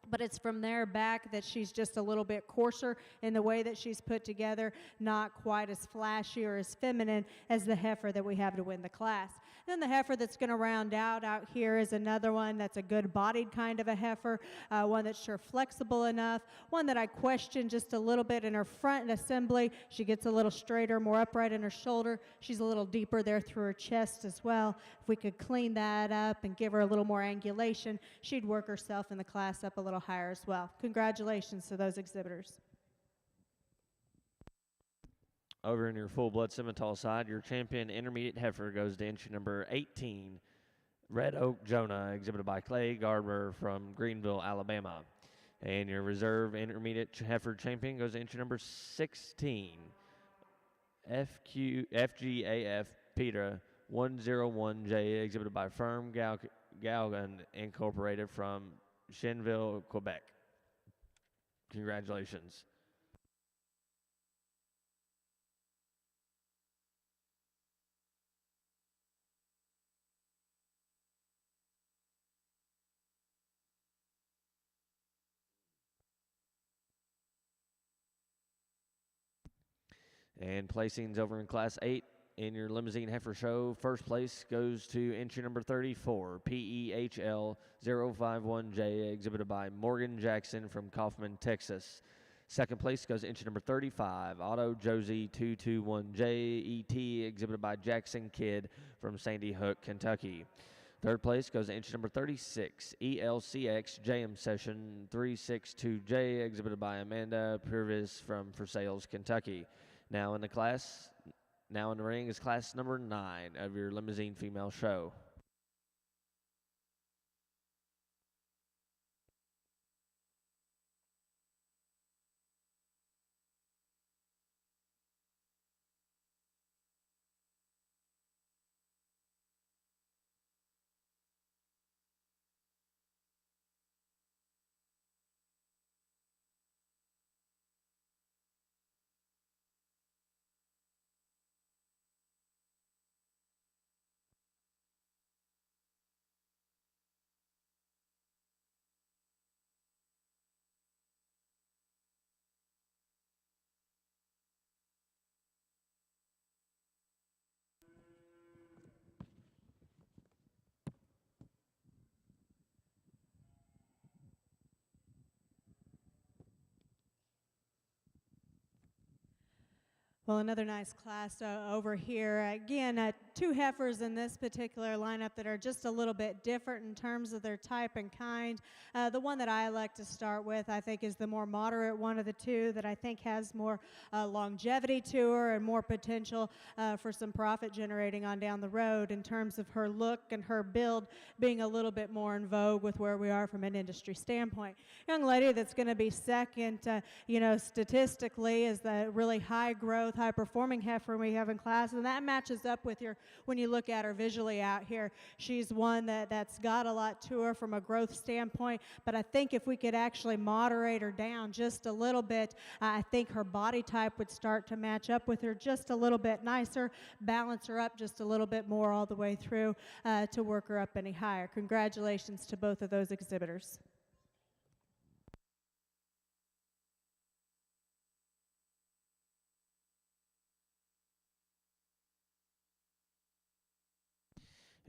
But it's from there back that she's just a little bit coarser in the way that she's put together, not quite as flashy or as feminine as the heifer that we have to win the class. Then the heifer that's going to round out here is another one that's a good-bodied kind of a heifer, one that's sure flexible enough, one that I question just a little bit in her front assembly. She gets a little straighter, more upright in her shoulder. She's a little deeper there through her chest as well. If we could clean that up and give her a little more angulation, she'd work herself in the class up a little higher as well. Congratulations to those exhibitors. Over in your full-blood Simmental side, your champion intermediate heifer goes to entry number 18, Red Oak Jonah, exhibited by Clay Garber from Greenville, Alabama. And your reserve intermediate heifer champion goes to entry number 16, FGAF Peter 101J, exhibited by Firm Galgan Incorporated from Chenville, Quebec. Congratulations. And placings over in Class 8 in your Limousin Heifer Show. First place goes to entry number 34, PEHL 051J, exhibited by Morgan Jackson from Kaufman, Texas. Second place goes to entry number 35, Otto Josie 221J, ET, exhibited by Jackson Kidd from Sandy Hook, Kentucky. Third place goes to entry number 36, ELCX JM Session 362J, exhibited by Amanda Purvis from Versailles, Kentucky. Now in the ring is class number 9 of your Limousin Female Show. Well, another nice class over here. Again, two heifers in this particular lineup that are just a little bit different in terms of their type and kind. The one that I like to start with, I think, is the more moderate one of the two that I think has more longevity to her and more potential for some profit generating on down the road in terms of her look and her build being a little bit more in vogue with where we are from an industry standpoint. Young lady that's going to be second, statistically is the really high growth, high performing heifer we have in class, and that matches up with your, when you look at her visually out here, she's one that's got a lot to her from a growth standpoint, but I think if we could actually moderate her down just a little bit, I think her body type would start to match up with her just a little bit nicer, balance her up just a little bit more all the way through to work her up any higher. Congratulations to both of those exhibitors.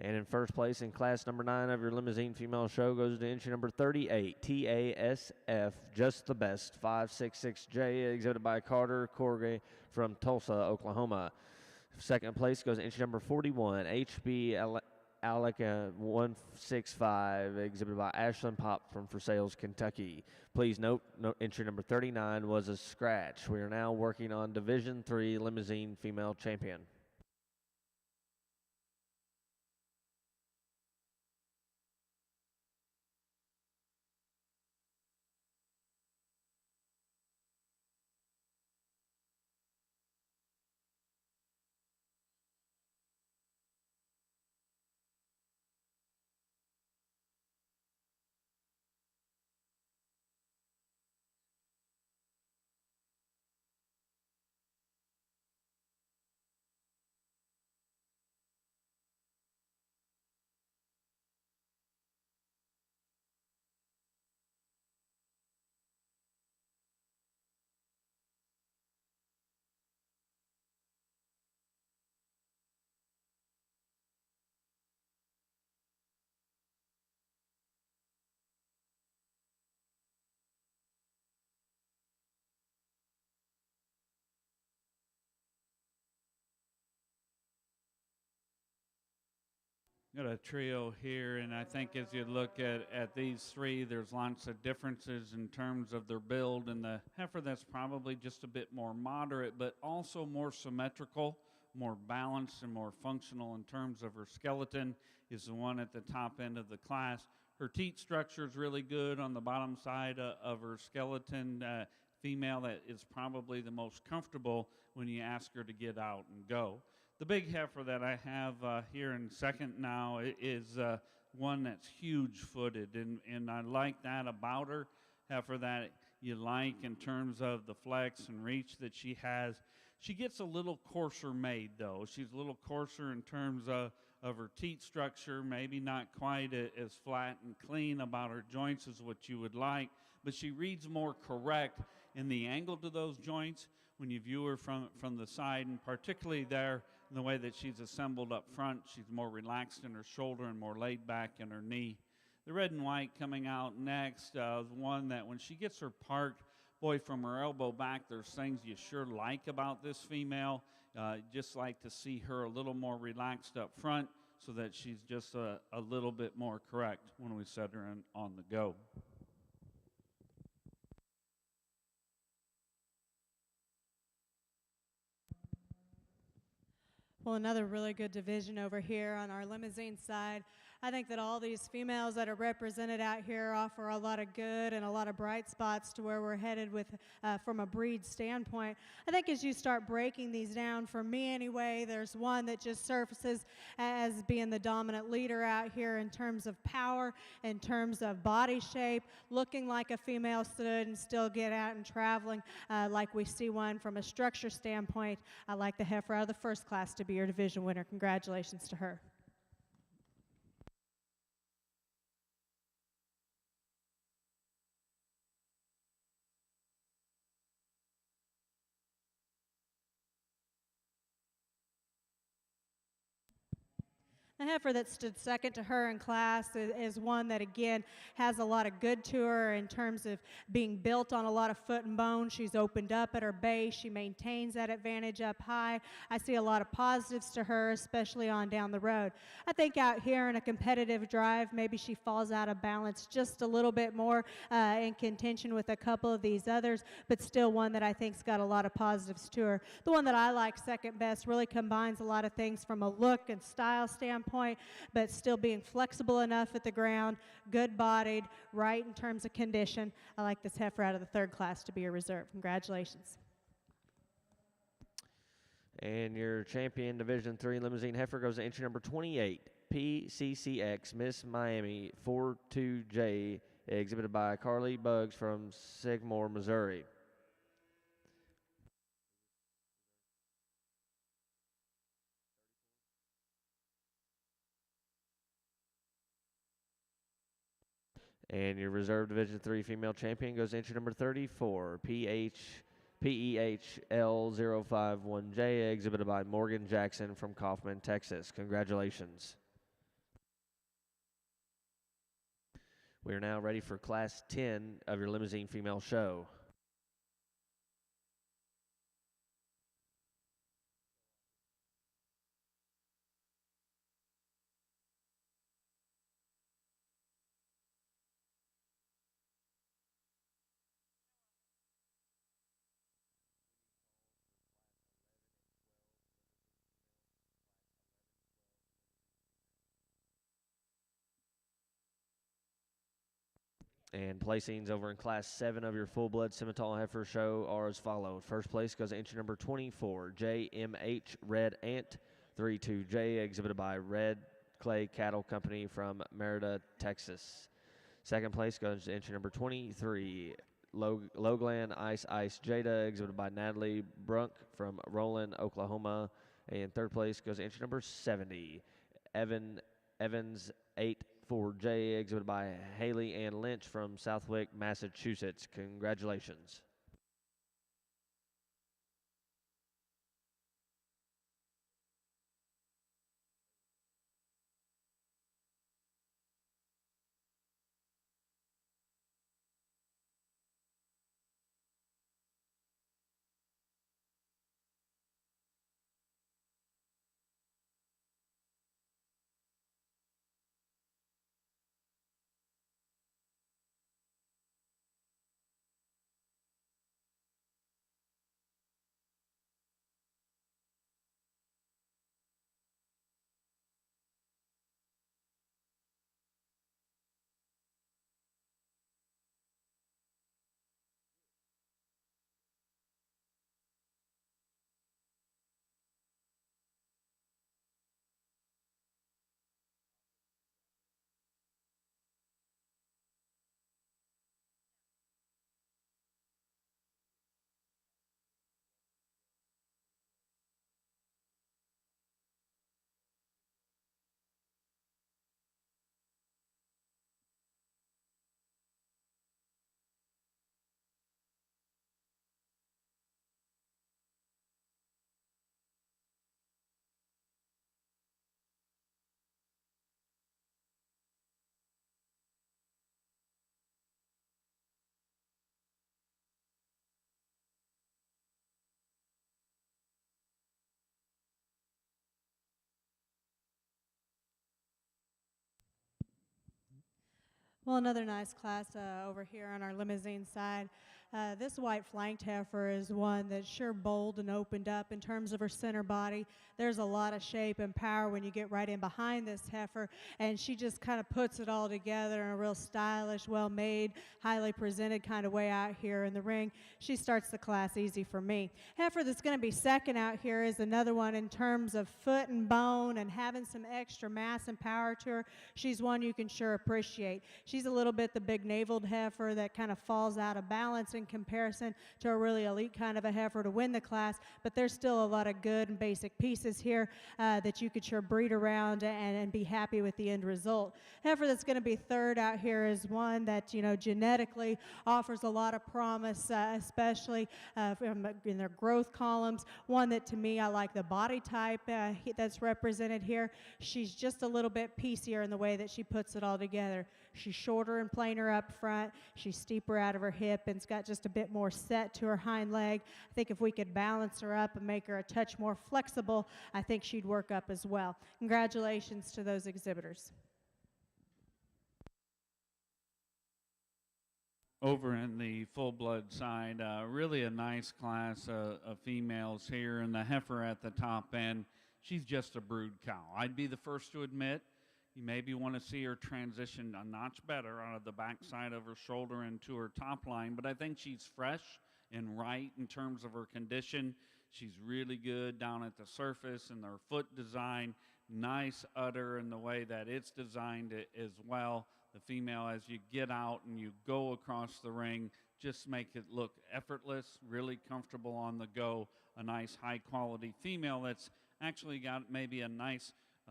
And in first place in class number 9 of your Limousin Female Show goes to entry number 38, TASF, Just the Best, 566J, exhibited by Carter Corge from Tulsa, Oklahoma. Second place goes to entry number 41, HB Aleka 165, exhibited by Ashlyn Pop from Versailles, Kentucky. Please note, entry number 39 was a scratch. We are now working on Division III Limousin Female Champion. Got a trio here, and I think as you look at these three, there's lots of differences in terms of their build. And the heifer that's probably just a bit more moderate, but also more symmetrical, more balanced, and more functional in terms of her skeleton is the one at the top end of the class. Her teat structure is really good on the bottom side of her skeleton. Female that is probably the most comfortable when you ask her to get out and go. The big heifer that I have here in second now is one that's huge-footed, and I like that about her. Heifer that you like in terms of the flex and reach that she has. She gets a little coarser made, though. She's a little coarser in terms of her teat structure, maybe not quite as flat and clean about her joints as what you would like, but she reads more correct in the angle to those joints when you view her from the side, and particularly there in the way that she's assembled up front. She's more relaxed in her shoulder and more laid back in her knee. The red and white coming out next is one that when she gets her parked, boy, from her elbow back, there's things you sure like about this female. Just like to see her a little more relaxed up front so that she's just a little bit more correct when we set her on the go. Well, another really good division over here on our Limousin side. I think that all these females that are represented out here offer a lot of good and a lot of bright spots to where we're headed with from a breed standpoint. I think as you start breaking these down, for me anyway, there's one that just surfaces as being the dominant leader out here in terms of power, in terms of body shape, looking like a female stood and still get out and traveling like we see one from a structure standpoint. I like the heifer out of the first class to be your division winner. Congratulations to her. The heifer that stood second to her in class is one that, again, has a lot of good to her in terms of being built on a lot of foot and bone. She's opened up at her base. She maintains that advantage up high. I see a lot of positives to her, especially on down the road. I think out here in a competitive drive, maybe she falls out of balance just a little bit more in contention with a couple of these others, but still one that I think's got a lot of positives to her. The one that I like second best really combines a lot of things from a look and style standpoint, but still being flexible enough at the ground, good-bodied, right in terms of condition. I like this heifer out of the third class to be a reserve. Congratulations. And your champion Division III Limousin heifer goes to entry number 28, PCCX Miss Miami 42J, exhibited by Carly Buggs from Sigmore, Missouri. And your reserve Division III female champion goes to entry number 34, PEHL051J, exhibited by Morgan Jackson from Kaufman, Texas. Congratulations. We are now ready for Class 10 of your Limousin female show. And placings over in Class 7 of your full-blood Simmental heifer show are as follows. First place goes to entry number 24, JMH Red Ant 32J, exhibited by Red Clay Cattle Company from Merida, Texas. Second place goes to entry number 23, Lowgland Ice Jada, exhibited by Natalie Brunk from Roland, Oklahoma. And third place goes to entry number 70, Evans 84J, exhibited by Haley Ann Lynch from Southwick, Massachusetts. Congratulations. Well, another nice class over here on our Limousin side. This white flanked heifer is one that's sure bold and opened up in terms of her center body. There's a lot of shape and power when you get right in behind this heifer, and she just kind of puts it all together in a real stylish, well-made, highly presented kind of way out here in the ring. She starts the class easy for me. Heifer that's going to be second out here is another one in terms of foot and bone and having some extra mass and power to her. She's one you can sure appreciate. She's a little bit the big-naveled heifer that kind of falls out of balance in comparison to a really elite kind of a heifer to win the class, but there's still a lot of good and basic pieces here that you could sure breed around and be happy with the end result. Heifer that's going to be third out here is one that, you know, genetically offers a lot of promise, especially in their growth columns. One that, to me, I like the body type that's represented here. She's just a little bit piecier in the way that she puts it all together. She's shorter and plainer up front. She's steeper out of her hip and's got just a bit more set to her hind leg. I think if we could balance her up and make her a touch more flexible, I think she'd work up as well. Congratulations to those exhibitors. Over in the full-blood side, really a nice class of females here, and the heifer at the top end, she's just a brood cow. I'd be the first to admit you maybe want to see her transition a notch better out of the backside of her shoulder into her top line, but I think she's fresh and right in terms of her condition. She's really good down at the surface and her foot design, nice udder in the way that it's designed as well. The female, as you get out and you go across the ring, just make it look effortless, really comfortable on the go. A nice high-quality female that's actually got maybe a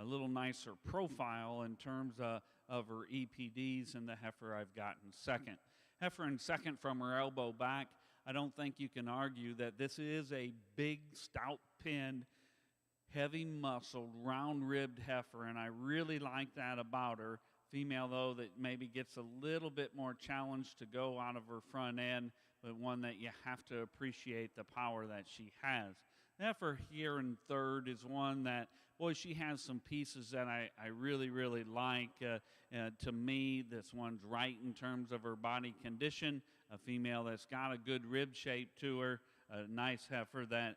little nicer profile in terms of her EPDs, and the heifer I've gotten second. Heifer in second from her elbow back. I don't think you can argue that this is a big, stout-pinned, heavy-muscled, round-ribbed heifer, and I really like that about her. Female, though, that maybe gets a little bit more challenge to go out of her front end, but one that you have to appreciate the power that she has. The heifer here in third is one that, boy, she has some pieces that I really, really like. To me, this one's right in terms of her body condition. A female that's got a good rib shape to her. A nice heifer that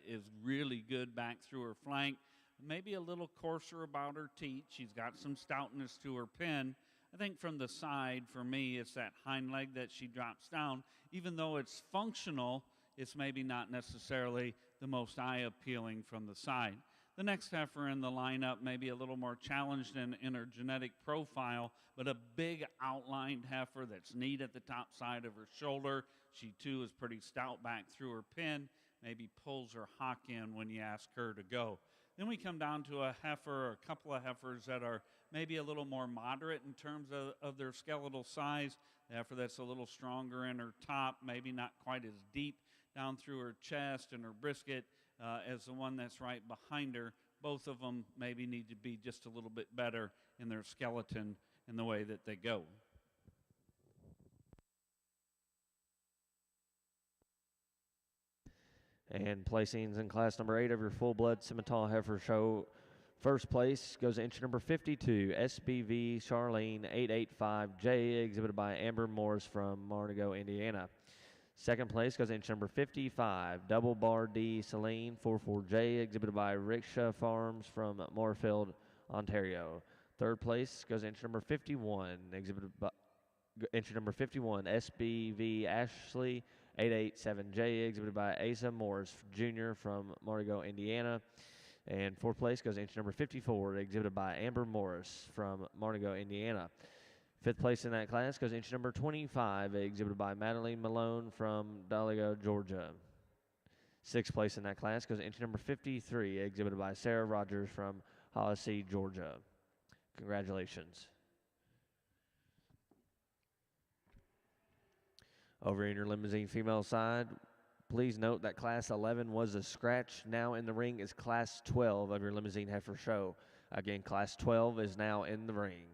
is really good back through her flank. Maybe a little coarser about her teeth. She's got some stoutness to her pin. I think from the side, for me, it's that hind leg that she drops down. Even though it's functional, it's maybe not necessarily the most eye-appealing from the side. The next heifer in the lineup may be a little more challenged in her genetic profile, but a big outlined heifer that's neat at the top side of her shoulder. She, too, is pretty stout back through her pin, maybe pulls her hock in when you ask her to go. Then we come down to a heifer, or a couple of heifers that are maybe a little more moderate in terms of their skeletal size. The heifer that's a little stronger in her top, maybe not quite as deep down through her chest and her brisket as the one that's right behind her. Both of them maybe need to be just a little bit better in their skeleton in the way that they go. And placings in class number 8 of your full-blood Simmental heifer show. First place goes to entry number 52, SBV Charlene 885J, exhibited by Amber Morris from Martigo, Indiana. Second place goes to entry number 55, Double Bar D Celine 44J, exhibited by Rickshaw Farms from Moorfield, Ontario. Third place goes to entry number 51, exhibited by entry number 51, SBV Ashley 887J, exhibited by Asa Morris Jr. from Martigo, Indiana. And fourth place goes to entry number 54, exhibited by Amber Morris from Martigo, Indiana. Fifth place in that class goes to entry number 25, exhibited by Madeline Malone from Daligo, Georgia. Sixth place in that class goes to entry number 53, exhibited by Sarah Rogers from Hollisey, Georgia. Congratulations. Over in your Limousin female side, please note that Class 11 was a scratch. Now in the ring is Class 12 of your Limousin heifer show. Again, Class 12 is now in the ring.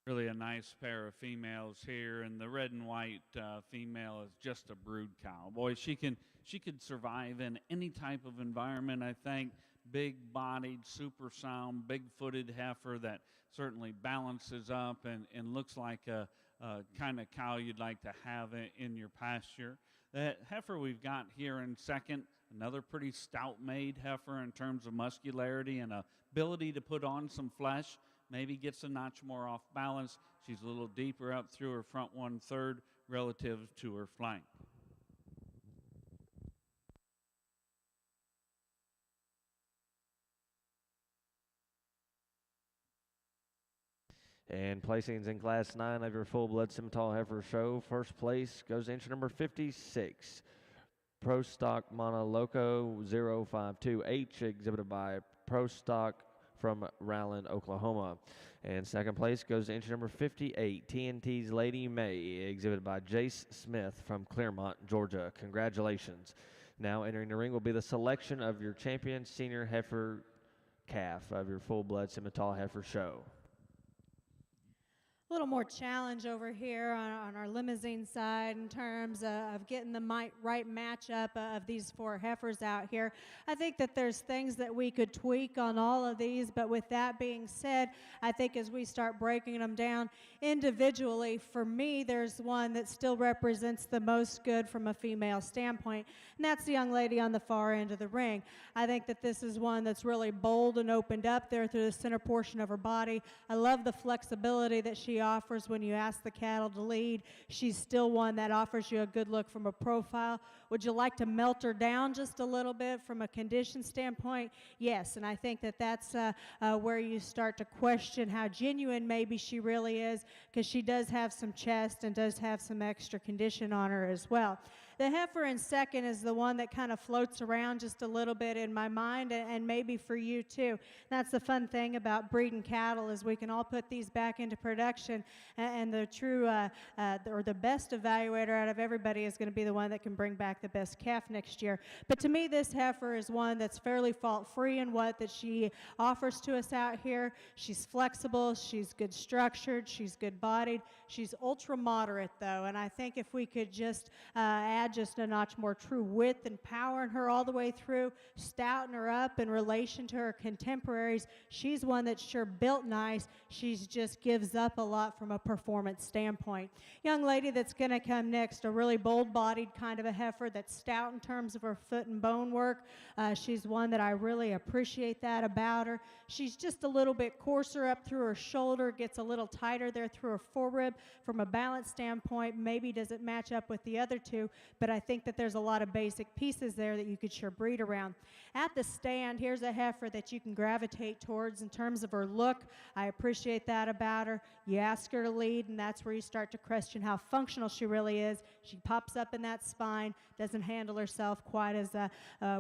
Really a nice pair of females here, and the red and white female is just a brood cow. Boy, she could survive in any type of environment, I think. Big-bodied, super sound, big-footed heifer that certainly balances up and looks like a kind of cow you'd like to have in your pasture. That heifer we've got here in second, another pretty stout-made heifer in terms of muscularity and ability to put on some flesh. Maybe gets a notch more off balance. She's a little deeper up through her front 1/3 relative to her flank. And placings in Class 9 of your full-blood Simmental heifer show. First place goes to entry number 56, Pro Stock Monoloco 052H, exhibited by Pro Stock from Rowland, Oklahoma. And second place goes to entry number 58, TNT's Lady May, exhibited by Jace Smith from Clermont, Georgia. Congratulations. Now entering the ring will be the selection of your champion senior heifer calf of your full-blood Simmental heifer show. A little more challenge over here on our Limousin side in terms of getting the right matchup of these four heifers out here. I think that there's things that we could tweak on all of these, but with that being said, I think as we start breaking them down individually, for me, there's one that still represents the most good from a female standpoint, and that's the young lady on the far end of the ring. I think that this is one that's really bold and opened up there through the center portion of her body. I love the flexibility that she offers when you ask the cattle to lead. She's still one that offers you a good look from a profile. Would you like to melt her down just a little bit from a condition standpoint? Yes, and I think that that's where you start to question how genuine maybe she really is, because she does have some chest and does have some extra condition on her as well. The heifer in second is the one that kind of floats around just a little bit in my mind, and maybe for you too. That's the fun thing about breeding cattle, is we can all put these back into production, and the true or the best evaluator out of everybody is going to be the one that can bring back the best calf next year. But to me, this heifer is one that's fairly fault-free in what that she offers to us out here. She's flexible, she's good structured, she's good bodied, she's ultra moderate though, and I think if we could just add just a notch more true width and power in her all the way through, stouten her up in relation to her contemporaries, she's one that's sure built nice. She's just gives up a lot from a performance standpoint. Young lady that's going to come next, a really bold-bodied kind of a heifer that's stout in terms of her foot and bone work. She's one that I really appreciate that about her. She's just a little bit coarser up through her shoulder, gets a little tighter there through her forerib. From a balance standpoint, maybe doesn't match up with the other two, but I think that there's a lot of basic pieces there that you could sure breed around. At the stand, here's a heifer that you can gravitate towards in terms of her look. I appreciate that about her. You ask her to lead, and that's where you start to question how functional she really is. She pops up in that spine, doesn't handle herself quite as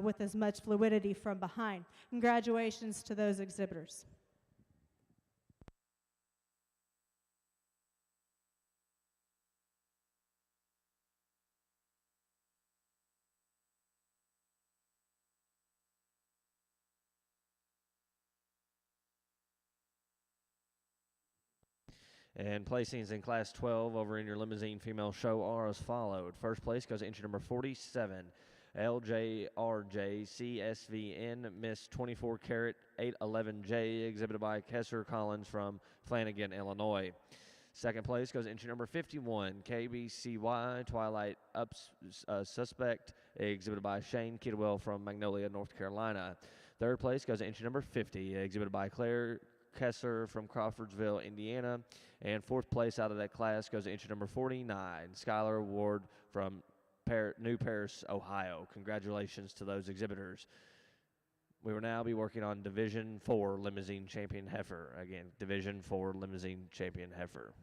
with as much fluidity from behind. Congratulations to those exhibitors. And placings in Class 12 over in your Limousin female show are as followed. First place goes to entry number 47, LJRJ CSVN Miss 24 Carat 811J, exhibited by Kessler Collins from Flanagan, Illinois. Second place goes to entry number 51, KBCY Twilight Suspect, exhibited by Shane Kidwell from Magnolia, North Carolina. Third place goes to entry number 50, exhibited by Claire Kessler from Crawfordsville, Indiana. And fourth place out of that class goes to entry number 49, Skylar Ward from New Paris, Ohio. Congratulations to those exhibitors. We will now be working on Division 4 Limousin Champion Heifer. Again, Division 4 Limousin Champion Heifer.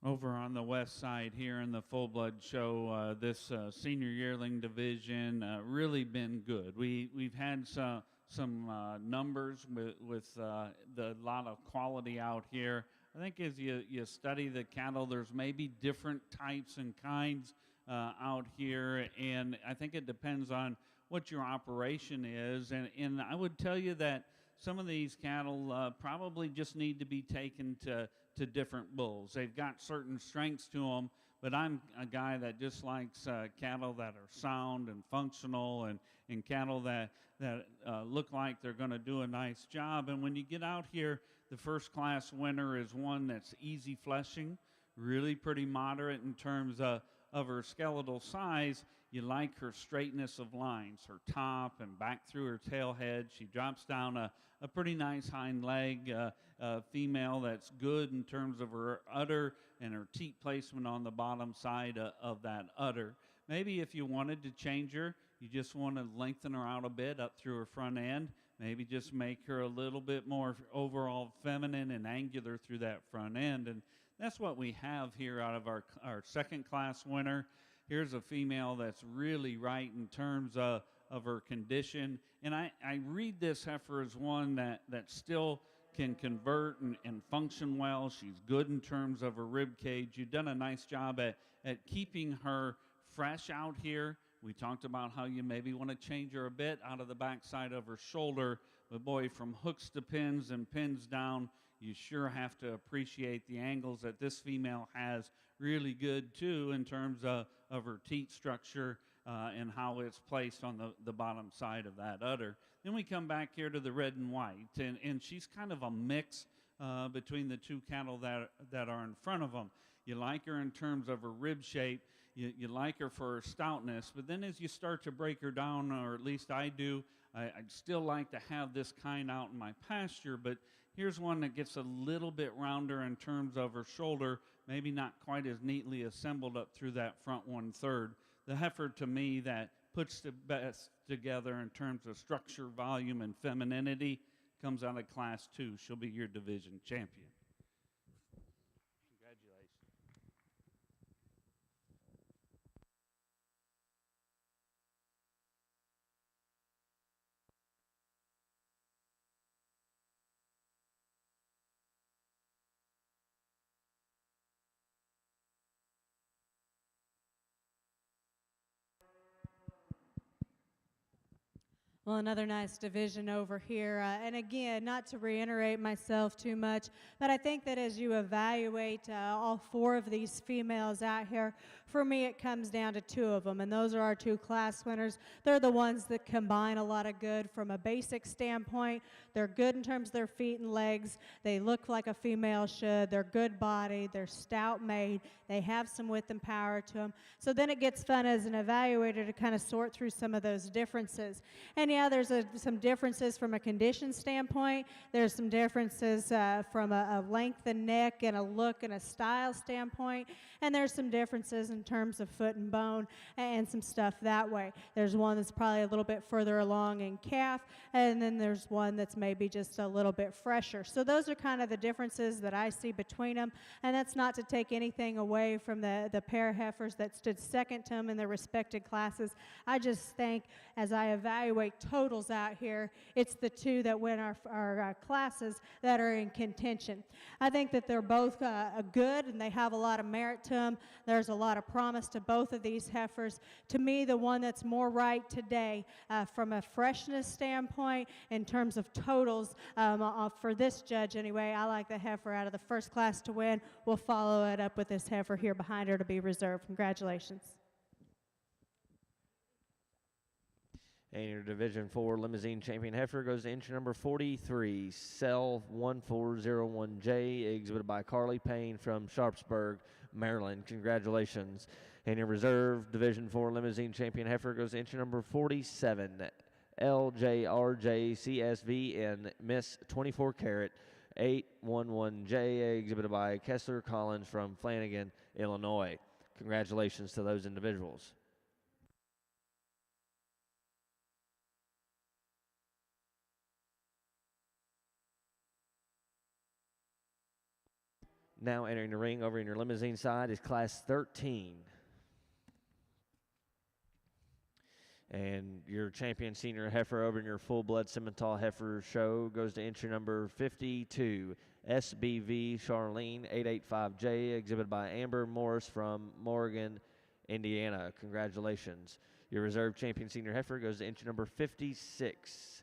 Over on the west side here in the full-blood show, this senior yearling division really been good. We've had some numbers with the lot of quality out here. I think as you study the cattle, there's maybe different types and kinds out here, and I think it depends on what your operation is. And I would tell you that some of these cattle probably just need to be taken to different bulls. They've got certain strengths to them, but I'm a guy that just likes cattle that are sound and functional, and cattle that look like they're going to do a nice job. And when you get out here, the first class winner is one that's easy fleshing, really pretty moderate in terms of her skeletal size. You like her straightness of lines, her top and back through her tail head. She drops down a pretty nice hind leg, female that's good in terms of her udder and her teat placement on the bottom side of that udder. Maybe if you wanted to change her, you just want to lengthen her out a bit up through her front end, maybe just make her a little bit more overall feminine and angular through that front end. And that's what we have here out of our second class winner. Here's a female that's really right in terms of her condition. And I read this heifer as one that still can convert and function well. She's good in terms of her rib cage. You've done a nice job at keeping her fresh out here. We talked about how you maybe want to change her a bit out of the backside of her shoulder. But boy, from hooks to pins and pins down, you sure have to appreciate the angles that this female has. Really good too in terms of her teat structure and how it's placed on the bottom side of that udder. Then we come back here to the red and white, and she's kind of a mix between the two cattle that are in front of them. You like her in terms of her rib shape. You like her for her stoutness, but then as you start to break her down, or at least I do, I'd still like to have this kind out in my pasture, but here's one that gets a little bit rounder in terms of her shoulder, maybe not quite as neatly assembled up through that front 1/3. The heifer, to me, that puts the best together in terms of structure, volume, and femininity comes out of Class 2. She'll be your division champion. Congratulations. Well, another nice division over here. And again, not to reiterate myself too much, but I think that as you evaluate all four of these females out here, for me it comes down to two of them, and those are our two class winners. They're the ones that combine a lot of good from a basic standpoint. They're good in terms of their feet and legs. They look like a female should. They're good bodied. They're stout made. They have some width and power to them. So then it gets fun as an evaluator to kind of sort through some of those differences. And yeah, there's some differences from a condition standpoint. There's some differences from a length and neck and a look and a style standpoint. And there's some differences in terms of foot and bone and some stuff that way. There's one that's probably a little bit further along in calf, and then there's one that's maybe just a little bit fresher. So those are kind of the differences that I see between them. And that's not to take anything away from the pair heifers that stood second to them in their respected classes. I just think as I evaluate totals out here, it's the two that win our classes that are in contention. I think that they're both good and they have a lot of merit to them. There's a lot of promise to both of these heifers. To me, the one that's more right today from a freshness standpoint in terms of totals for this judge anyway, I like the heifer out of the first class to win. We'll follow it up with this heifer here behind her to be reserved. Congratulations. And your Division 4 Limousine Champion heifer goes to entry number 43, Cell 1401J, exhibited by Carly Payne from Sharpsburg, Maryland. Congratulations. And your Reserve Division 4 Limousine Champion heifer goes to entry number 47, LJRJ CSV and Miss 24 Carat 811J, exhibited by Kessler Collins from Flanagan, Illinois. Congratulations to those individuals. Now entering the ring over in your limousine side is Class 13. And your champion senior heifer over in your full-blood Simmental heifer show goes to entry number 52, SBV Charlene 885J, exhibited by Amber Morris from Morgan, Indiana. Congratulations. Your reserve champion senior heifer goes to entry number 56,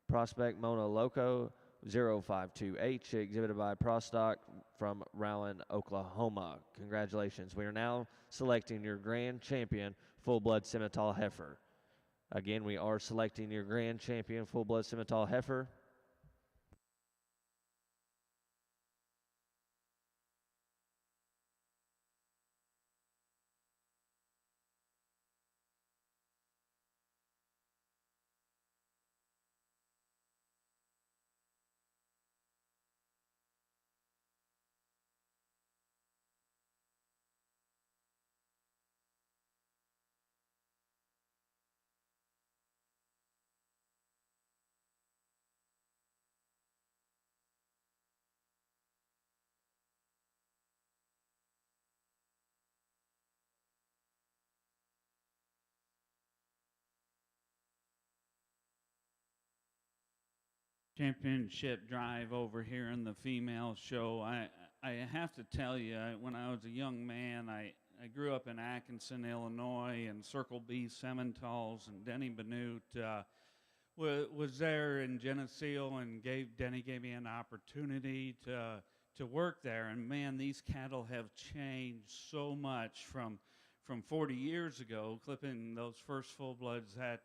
Prospect Mona Loco 052H, exhibited by Prostock from Rowland, Oklahoma. Congratulations. We are now selecting your grand champion, full-blood Simmental heifer. Again, we are selecting your grand champion, full-blood Simmental heifer. Championship drive over here in the female show. I have to tell you, when I was a young man, I grew up in Atkinson, Illinois, and Circle B Simmentals, and Denny Benute was there in Geneseo, and Denny gave me an opportunity to work there. And man, these cattle have changed so much from 40 years ago, clipping those first full bloods that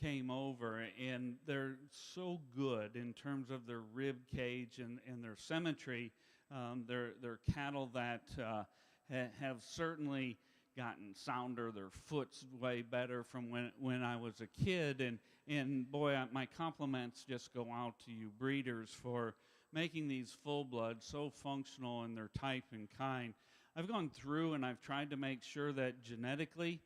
came over, and they're so good in terms of their rib cage and their symmetry. They're cattle that have certainly gotten sounder. Their foot's way better from when I was a kid, and boy, my compliments just go out to you breeders for making these full bloods so functional in their type and kind. I've gone through and I've tried to make sure that genetically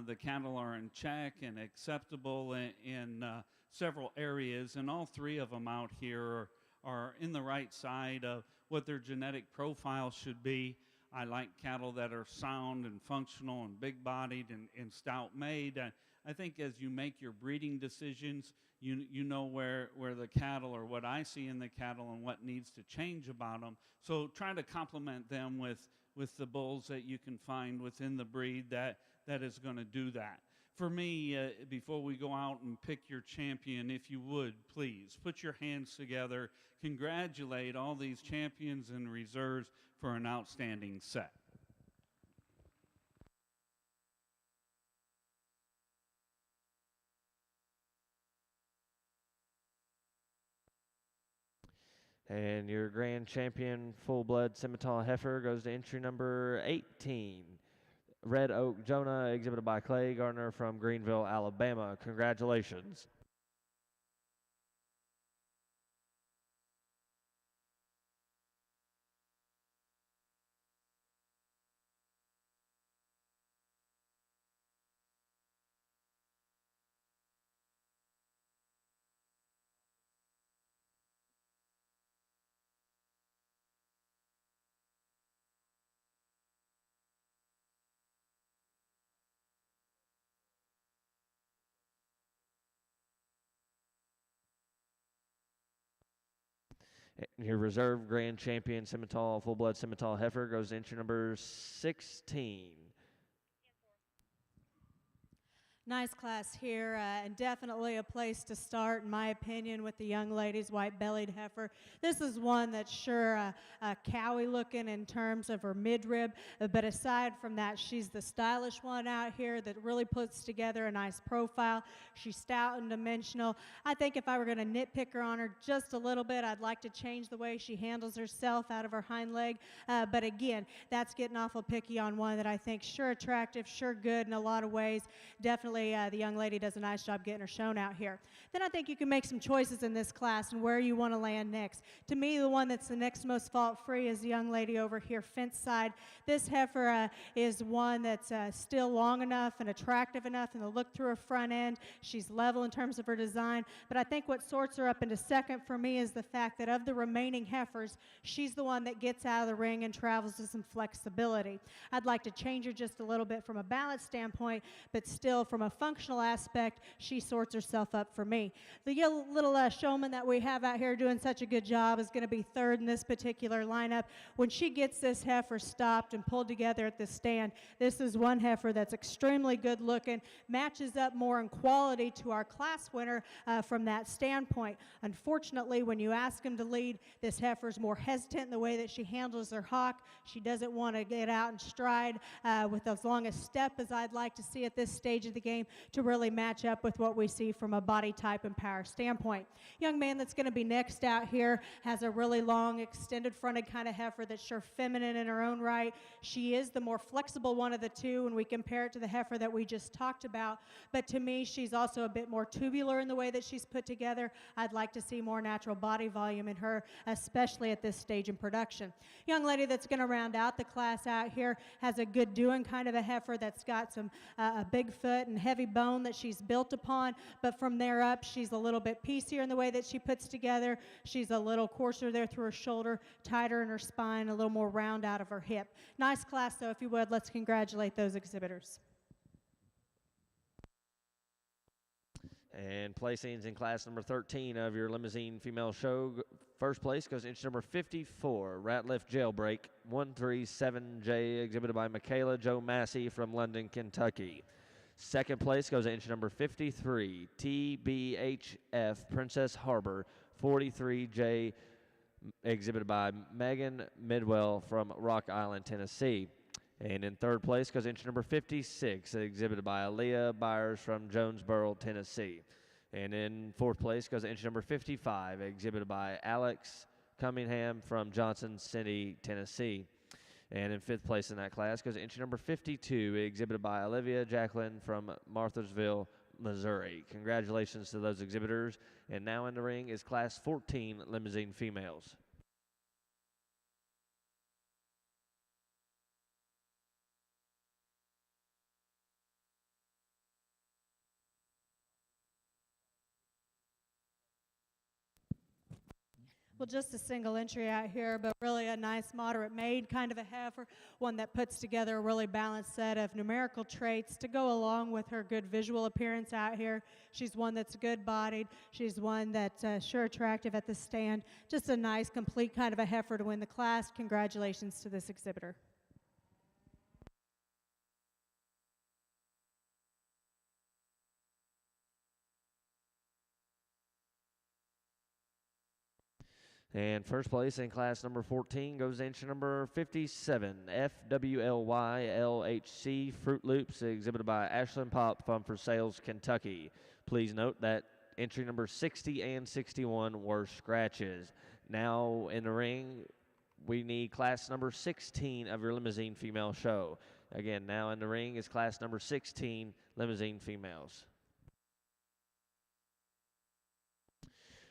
the cattle are in check and acceptable in several areas, and all three of them out here are in the right side of what their genetic profile should be. I like cattle that are sound and functional and big-bodied and stout-made. I think as you make your breeding decisions, you know where the cattle, or what I see in the cattle, and what needs to change about them. So try to complement them with the bulls that you can find within the breed that is going to do that. For me, before we go out and pick your champion, if you would, please, put your hands together, congratulate all these champions and reserves for an outstanding set. And your grand champion, full-blood Simmental heifer, goes to entry number 18. Red Oak Jonah, exhibited by Clay Gardner from Greenville, Alabama. Congratulations. Your reserve grand champion Simmental, full-blood Simmental heifer, goes to entry number 16. Nice class here, and definitely a place to start, in my opinion, with the young ladies' white-bellied heifer. This is one that's sure cowy looking in terms of her midrib, but aside from that, she's the stylish one out here that really puts together a nice profile. She's stout and dimensional. I think if I were going to nitpick her on her just a little bit, I'd like to change the way she handles herself out of her hind leg, but again, that's getting awful picky on one that I think sure attractive, sure good in a lot of ways. Definitely the young lady does a nice job getting her shown out here. Then I think you can make some choices in this class and where you want to land next. To me, the one that's the next most fault-free is the young lady over here, fence side. This heifer is one that's still long enough and attractive enough in the look through her front end. She's level in terms of her design, but I think what sorts her up into second for me is the fact that of the remaining heifers, she's the one that gets out of the ring and travels with some flexibility. I'd like to change her just a little bit from a balance standpoint, but still from a a functional aspect, she sorts herself up for me. The little showman that we have out here doing such a good job is going to be third in this particular lineup. When she gets this heifer stopped and pulled together at the stand, this is one heifer that's extremely good looking, matches up more in quality to our class winner from that standpoint. Unfortunately, when you ask him to lead, this heifer's more hesitant in the way that she handles her hock. She doesn't want to get out and stride with as long a step as I'd like to see at this stage of the game to really match up with what we see from a body type and power standpoint. Young man that's going to be next out here has a really long, extended fronted kind of heifer that's sure feminine in her own right. She is the more flexible one of the two when we compare it to the heifer that we just talked about, but to me she's also a bit more tubular in the way that she's put together. I'd like to see more natural body volume in her, especially at this stage in production. Young lady that's going to round out the class out here has a good doing kind of a heifer that's got some a big foot and heavy bone that she's built upon, but from there up she's a little bit piecier in the way that she puts together. She's a little coarser there through her shoulder, tighter in her spine, a little more round out of her hip. Nice class though, if you would, let's congratulate those exhibitors. And placings in class number 13 of your limousine female show. First place goes inch number 54, Ratliff Jailbreak 137J, exhibited by Michaela Jo Massey from London, Kentucky. Second place goes inch number 53, TBHF Princess Harbor 43J, exhibited by Megan Midwell from Rock Island, Tennessee. And in third place goes inch number 56, exhibited by Aaliyah Byers from Jonesboro, Tennessee. And in fourth place goes inch number 55, exhibited by Alex Cunningham from Johnson City, Tennessee. And in fifth place in that class goes inch number 52, exhibited by Olivia Jacqueline from Marthasville, Missouri. Congratulations to those exhibitors. And now in the ring is class 14 limousine females. Well, just a single entry out here, but really a nice moderate made kind of a heifer, one that puts together a really balanced set of numerical traits to go along with her good visual appearance out here. She's one that's good bodied. She's one that's sure attractive at the stand. Just a nice, complete kind of a heifer to win the class. Congratulations to this exhibitor. And first place in class number 14 goes inch number 57, FWLY-LHC Fruit Loops, exhibited by Ashlyn Pop from For Sales, Kentucky. Please note that entry number 60 and 61 were scratches. Now in the ring, we need class number 16 of your limousine female show. Again, now in the ring is class number 16, limousine females.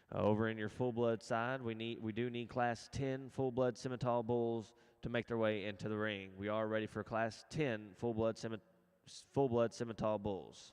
Over in your full-blood side, we do need class 10 full-blood Simmental bulls to make their way into the ring. We are ready for class 10 full-blood Simmental bulls.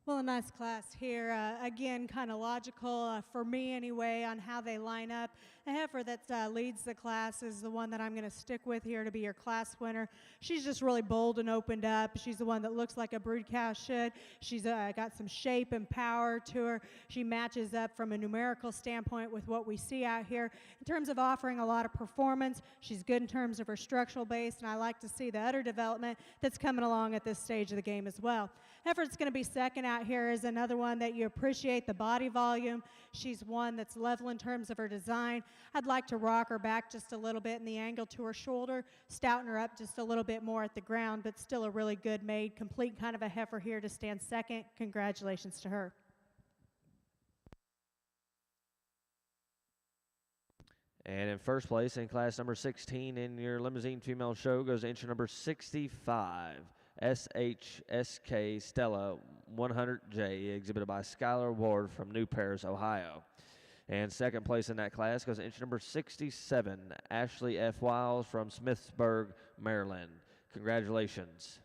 Well, a nice class here. Again, kind of logical for me anyway on how they line up. The heifer that leads the class is the one that I'm going to stick with here to be your class winner. She's just really bold and opened up. She's the one that looks like a brood cow should. She's got some shape and power to her. She matches up from a numerical standpoint with what we see out here. In terms of offering a lot of performance, she's good in terms of her structural base, and I like to see the udder development that's coming along at this stage of the game as well. Heifer that's going to be second out here is another one that you appreciate the body volume. She's one that's level in terms of her design. I'd like to rock her back just a little bit in the angle to her shoulder, stouten her up just a little bit more at the ground, but still a really good made, complete kind of a heifer here to stand second. Congratulations to her. And in first place in class number 16 in your limousine female show goes entry number 65, SHSK Stella 100J, exhibited by Skylar Ward from New Paris, Ohio. And second place in that class goes entry number 67, Ashley F. Wiles from Smithsburg, Maryland. Congratulations.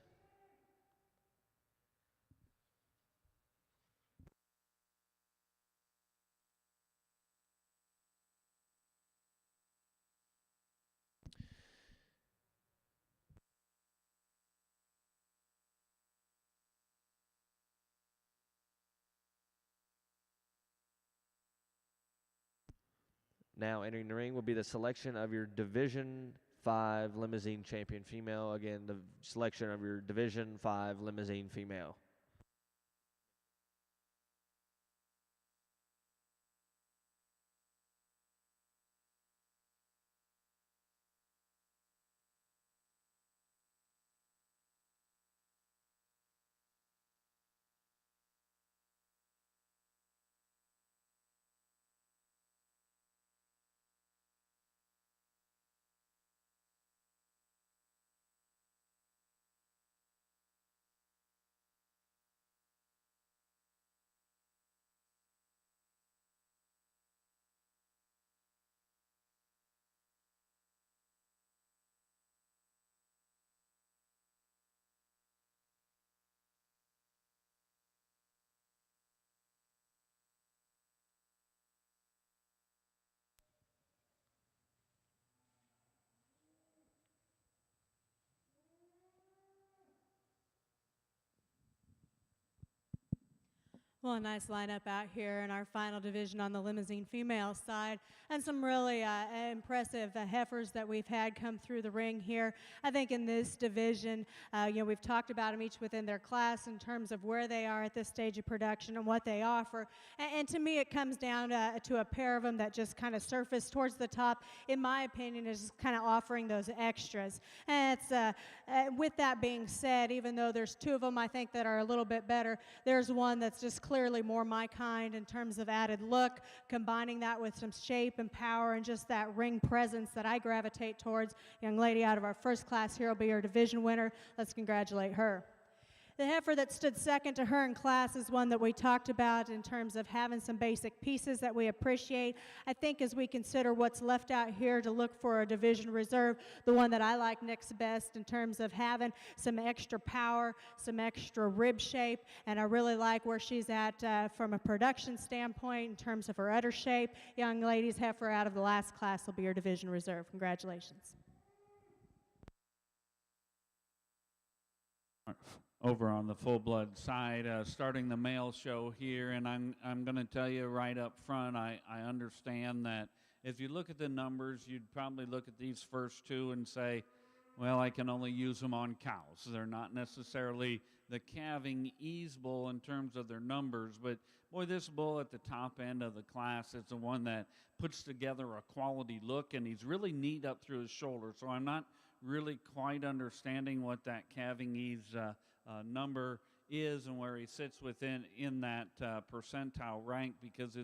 Now entering the ring will be the selection of your Division 5 limousine champion female. Again, the selection of your Division 5 limousine female. Well, a nice lineup out here in our final division on the limousine female side, and some really impressive heifers that we've had come through the ring here. I think in this division, we've talked about them each within their class in terms of where they are at this stage of production and what they offer. And to me, it comes down to a pair of them that just kind of surface towards the top, in my opinion, is kind of offering those extras. And it's, with that being said, even though there's two of them I think that are a little bit better, there's one that's just clearly more my kind in terms of added look, combining that with some shape and power and just that ring presence that I gravitate towards. Young lady out of our first class here will be our division winner. Let's congratulate her. The heifer that stood second to her in class is one that we talked about in terms of having some basic pieces that we appreciate. I think as we consider what's left out here to look for a division reserve, the one that I like next best in terms of having some extra power, some extra rib shape, and I really like where she's at from a production standpoint in terms of her udder shape. Young ladies heifer out of the last class will be your division reserve. Congratulations. Over on the full-blood side, starting the male show here, and I'm going to tell you right up front, I understand that if you look at the numbers, you'd probably look at these first two and say, well, I can only use them on cows. They're not necessarily the calving ease bull in terms of their numbers, but boy, this bull at the top end of the class is the one that puts together a quality look, and he's really neat up through his shoulder, so I'm not really quite understanding what that calving ease number is and where he sits in that percentile rank, because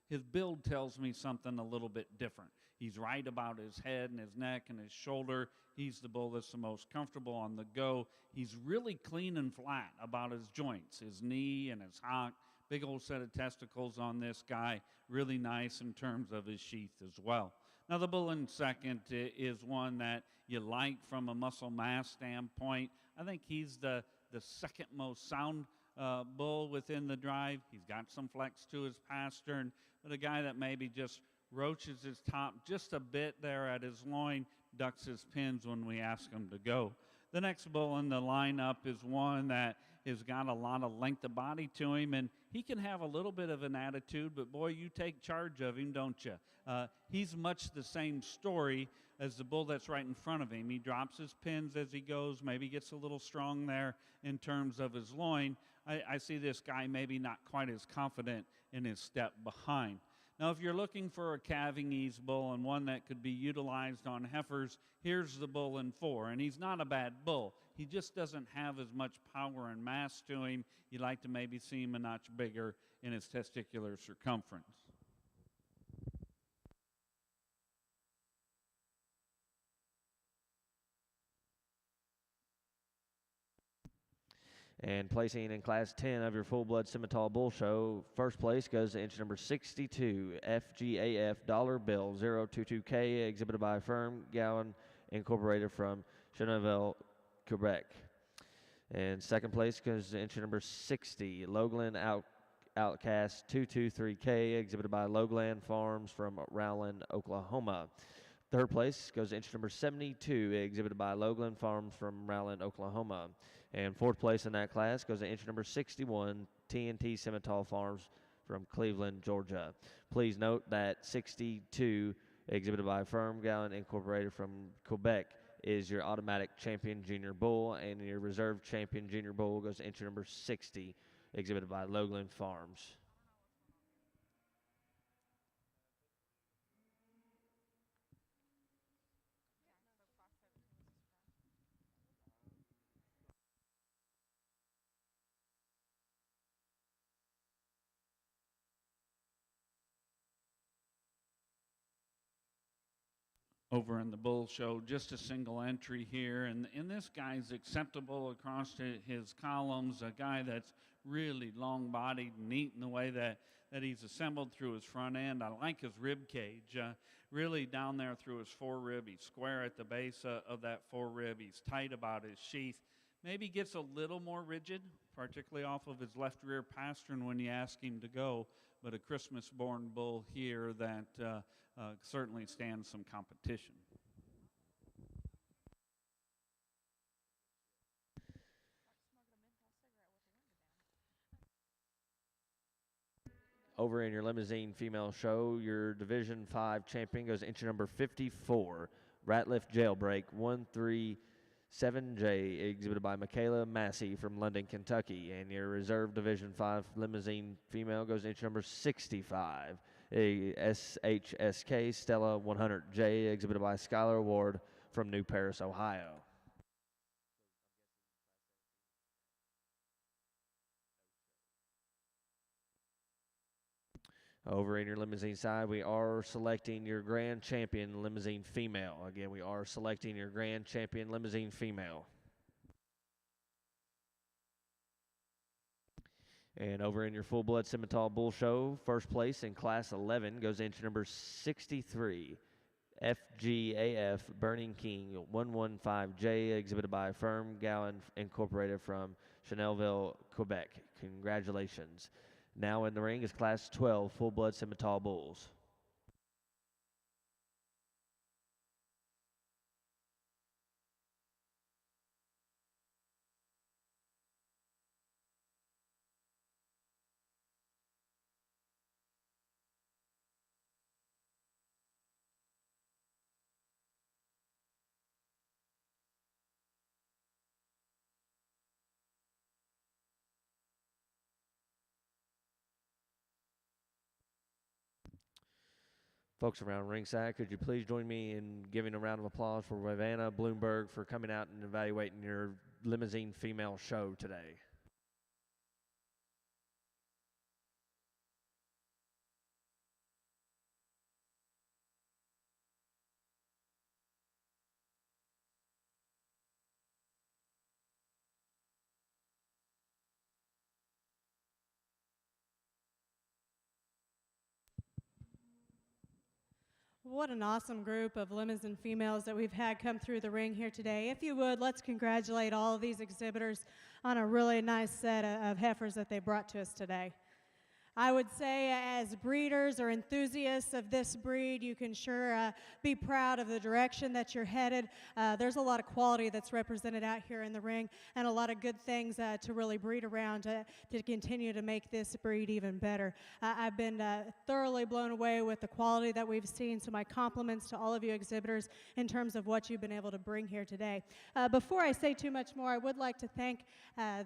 his build tells me something a little bit different. He's right about his head and his neck and his shoulder. He's the bull that's the most comfortable on the go. He's really clean and flat about his joints, his knee and his hock. Big old set of testicles on this guy. Really nice in terms of his sheath as well. Now the bull in second is one that you like from a muscle mass standpoint. I think he's the second most sound bull within the drive. He's got some flex to his pastern, but a guy that maybe just roaches his top just a bit there at his loin, ducks his pins when we ask him to go. The next bull in the lineup is one that has got a lot of length of body to him, and he can have a little bit of an attitude, but boy, you take charge of him, don't you? He's much the same story as the bull that's right in front of him. He drops his pins as he goes, maybe gets a little strong there in terms of his loin. I see this guy maybe not quite as confident in his step behind. Now, if you're looking for a calving ease bull and one that could be utilized on heifers, here's the bull in 4. And he's not a bad bull. He just doesn't have as much power and mass to him. You'd like to maybe see him a notch bigger in his testicular circumference. And placing in Class 10 of your full-blood Simmental Bull Show, first place goes to inch number 62, FGAF Dollar Bill 022K, exhibited by Firm Gowan Incorporated from Chenevier, Quebec. And second place goes to inch number 60, Lowland Outcast 223K, exhibited by Lowland Farms from Rowland, Oklahoma. Third place goes to inch number 72, exhibited by Lowland Farms from Rowland, Oklahoma. And fourth place in that class goes to inch number 61, TNT Simmental Farms from Cleveland, Georgia. Please note that 62, exhibited by Firm Gowan Incorporated from Quebec, is your automatic champion junior bull, and your reserve champion junior bull goes to inch number 60, exhibited by Lowland Farms. Over in the bull show, just a single entry here, and this guy's acceptable across his columns, a guy that's really long-bodied, neat in the way that he's assembled through his front end. I like his rib cage, really down there through his forerib. He's square at the base of that forerib. He's tight about his sheath. Maybe gets a little more rigid, particularly off of his left rear pastern when you ask him to go, but a Christmas-born bull here that certainly stands some competition. Over in your Limousin female show, your Division 5 champion goes inch number 54, Ratliff Jailbreak 137J, exhibited by Michaela Massey from London, Kentucky. And your reserve Division 5 Limousin female goes inch number 65, a SHSK Stella 100J, exhibited by Skylar Ward from New Paris, Ohio. Over in your Limousin side, we are selecting your grand champion Limousin female. Again, we are selecting your grand champion Limousin female. And over in your full-blood Simmental Bull Show, first place in Class 11 goes inch number 63, FGAF Burning King 115J, exhibited by Firm Gowan Incorporated from Chenevier, Quebec. Congratulations. Now in the ring is Class 12 full-blood Simmental Bulls. Folks around ringside, could you please join me in giving a round of applause for Ravenna Bloomberg for coming out and evaluating your Limousin female show today. What an awesome group of Limousin females that we've had come through the ring here today. If you would, let's congratulate all of these exhibitors on a really nice set of heifers that they brought to us today. I would say as breeders or enthusiasts of this breed, you can sure be proud of the direction that you're headed. There's a lot of quality that's represented out here in the ring and a lot of good things to really breed around to continue to make this breed even better. I've been thoroughly blown away with the quality that we've seen, so my compliments to all of you exhibitors in terms of what you've been able to bring here today. Before I say too much more, I would like to thank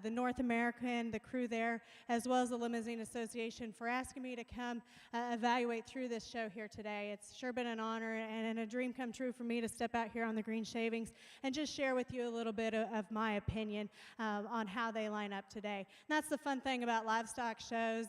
the North American, the crew there, as well as the Limousin Association for asking me to come evaluate through this show here today. It's sure been an honor and a dream come true for me to step out here on the green shavings and just share with you a little bit of my opinion on how they line up today. And that's the fun thing about livestock shows.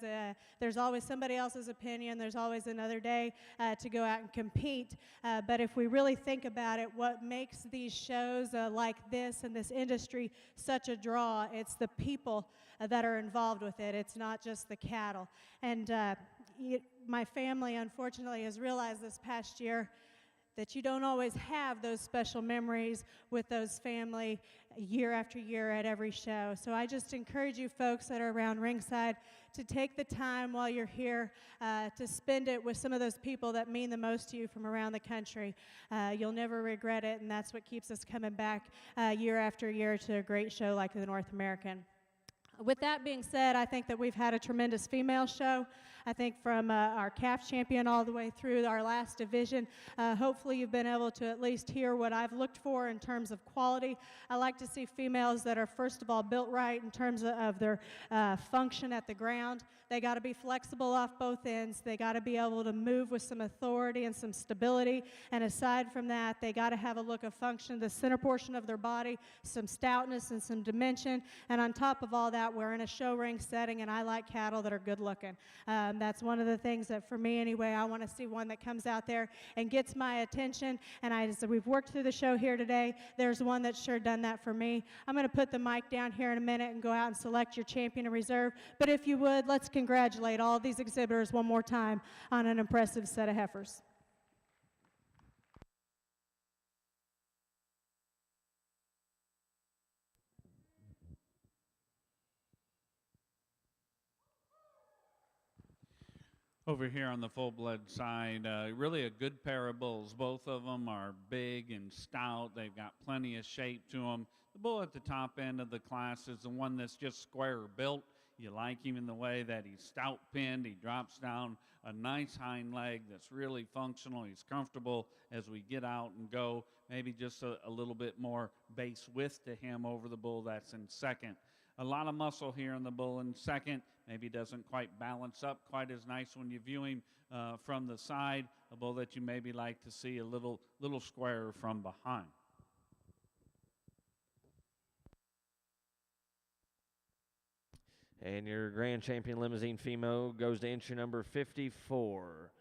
There's always somebody else's opinion. There's always another day to go out and compete. But if we really think about it, what makes these shows like this and this industry such a draw, it's the people that are involved with it. It's not just the cattle. And my family, unfortunately, has realized this past year that you don't always have those special memories with those family year after year at every show. So I just encourage you folks that are around ringside to take the time while you're here to spend it with some of those people that mean the most to you from around the country. You'll never regret it, and that's what keeps us coming back year after year to a great show like the North American. With that being said, I think that we've had a tremendous female show. I think from our calf champion all the way through our last division, hopefully you've been able to at least hear what I've looked for in terms of quality. I like to see females that are first of all built right in terms of their function at the ground. They got to be flexible off both ends. They got to be able to move with some authority and some stability. And aside from that, they got to have a look of function, the center portion of their body, some stoutness and some dimension. And on top of all that, we're in a show ring setting, and I like cattle that are good looking. That's one of the things that, for me anyway, I want to see one that comes out there and gets my attention. And we've worked through the show here today. There's one that's sure done that for me. I'm going to put the mic down here in a minute and go out and select your champion and reserve. But if you would, let's congratulate all these exhibitors one more time on an impressive set of heifers. Over here on the full-blood side, really a good pair of bulls. Both of them are big and stout. They've got plenty of shape to them. The bull at the top end of the class is the one that's just square built. You like him in the way that he's stout pinned. He drops down a nice hind leg that's really functional. He's comfortable as we get out and go. Maybe just a little bit more base width to him over the bull that's in second. A lot of muscle here in the bull in second. Maybe doesn't quite balance up quite as nice when you view him from the side. A bull that you maybe like to see a little squarer from behind. And your grand champion Limousin female goes to entry number 54.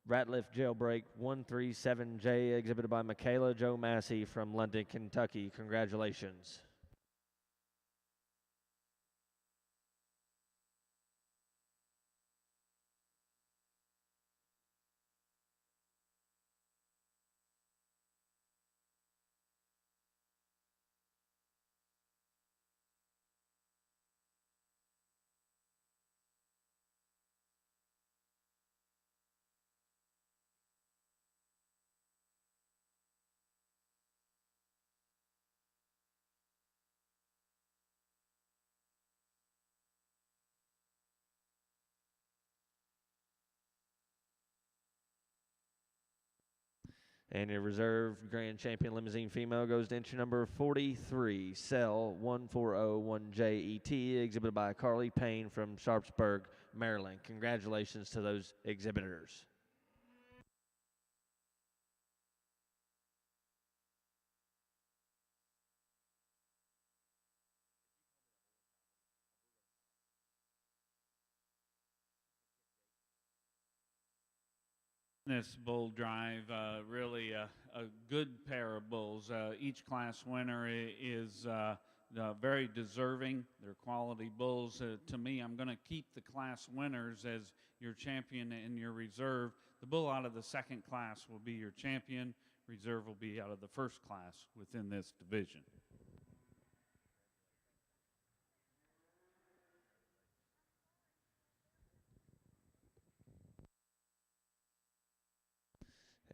Ratliff Jailbreak 137J, exhibited by Michaela Jo Massey from London, Kentucky. Congratulations. And your reserve grand champion Limousin female goes to entry number 43, Cell 1401JET, exhibited by Carly Payne from Sharpsburg, Maryland. Congratulations to those exhibitors. This bull drive, really a good pair of bulls. Each class winner is very deserving. They're quality bulls. To me, I'm going to keep the class winners as your champion and your reserve. The bull out of the second class will be your champion. Reserve will be out of the first class within this division.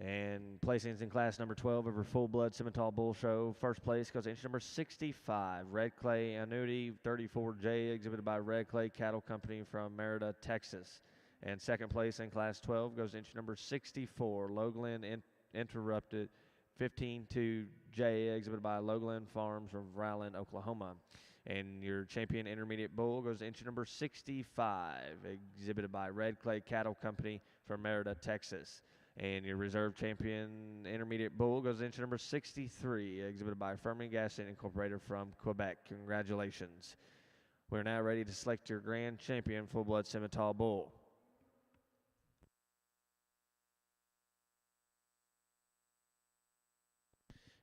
And placings in class number 12 of our full-blood Simmental Bull Show. First place goes to inch number 65, Red Clay Annuity 34J, exhibited by Red Clay Cattle Company from Merida, Texas. And second place in class 12 goes to inch number 64, Lowglen Interrupted 15-2J, exhibited by Lowglen Farms from Rowland, Oklahoma. And your champion intermediate bull goes to inch number 65, exhibited by Red Clay Cattle Company from Merida, Texas. And your reserve champion intermediate bull goes to inch number 63, exhibited by Fermi Gaston Incorporated from Quebec. Congratulations. We're now ready to select your grand champion full-blood Simmental bull.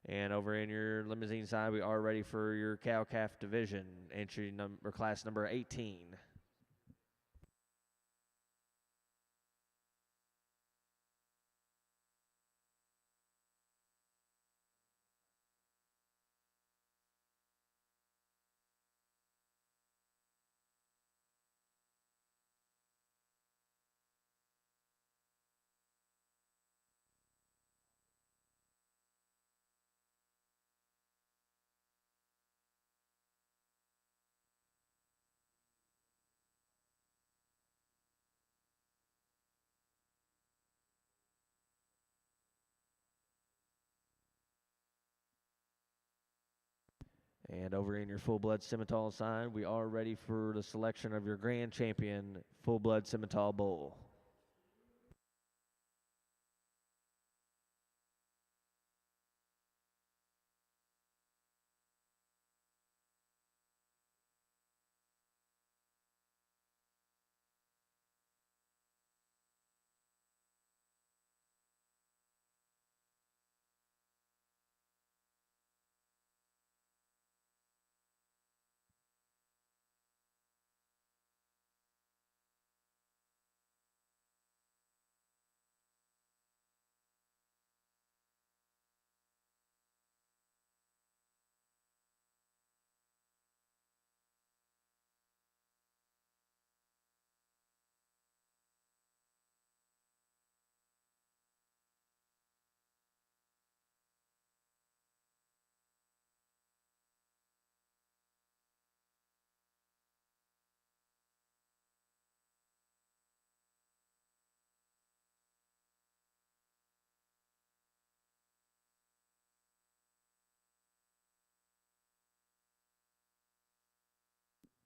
And over in your Limousin side, we are ready for your cow-calf division, entry number class number 18. And over in your full-blood Simmental side, we are ready for the selection of your grand champion full-blood Simmental bull.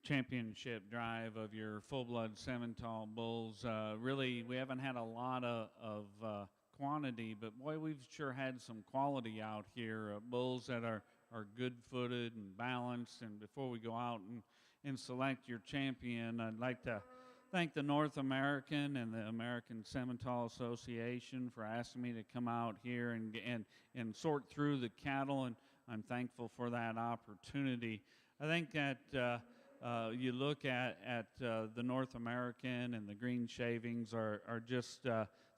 Championship drive of your full-blood Simmental bulls. Really, we haven't had a lot of quantity, but boy, we've sure had some quality out here. Bulls that are good-footed and balanced. And before we go out and select your champion, I'd like to thank the North American and the American Simmental Association for asking me to come out here and sort through the cattle, and I'm thankful for that opportunity. I think that you look at the North American, and the green shavings are just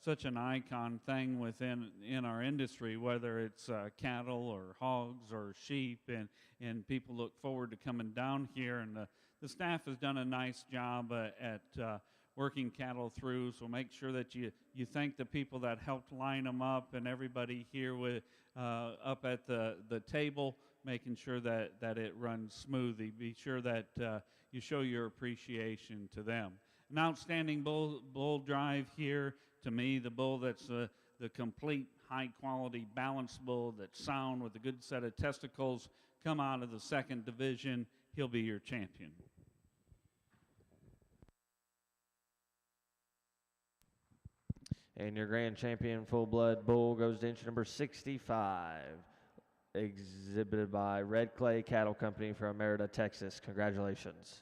such an icon thing in our industry, whether it's cattle or hogs or sheep, and people look forward to coming down here. And the staff has done a nice job at working cattle through, so make sure that you thank the people that helped line them up, and everybody here with up at the table, making sure that it runs smoothly. Be sure that you show your appreciation to them. An outstanding bull drive here. To me, the bull that's the complete high-quality balanced bull that's sound with a good set of testicles come out of the second division. He'll be your champion. And your grand champion full-blood bull goes to inch number 65, exhibited by Red Clay Cattle Company from Merida, Texas. Congratulations.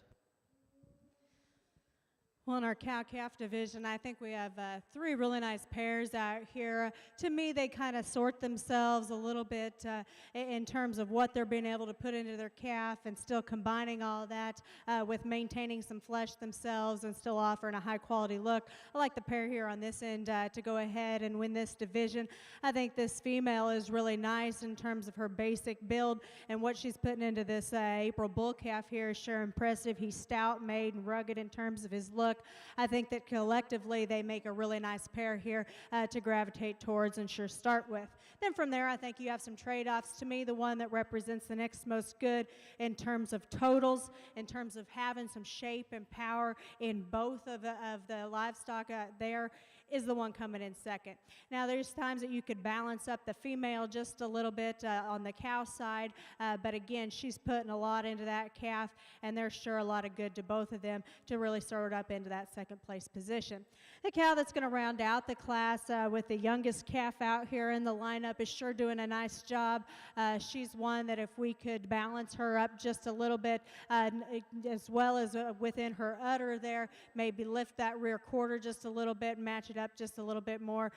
Well, in our cow-calf division, I think we have three really nice pairs out here. To me, they kind of sort themselves a little bit in terms of what they're being able to put into their calf, and still combining all that with maintaining some flesh themselves and still offering a high-quality look. I like the pair here on this end to go ahead and win this division. I think this female is really nice in terms of her basic build, and what she's putting into this April bull calf here is sure impressive. He's stout, made, and rugged in terms of his look. look. I think that collectively they make a really nice pair here to gravitate towards and sure start with. Then from there, I think you have some trade-offs. To me, the one that represents the next most good in terms of totals, in terms of having some shape and power in both of the livestock there, is the one coming in second. Now, there's times that you could balance up the female just a little bit on the cow side, but again, she's putting a lot into that calf, and there's sure a lot of good to both of them to really sort up into that second place position. The cow that's going to round out the class with the youngest calf out here in the lineup is sure doing a nice job. She's one that if we could balance her up just a little bit, as well as within her udder there, maybe lift that rear quarter just a little bit, match it up just a little bit more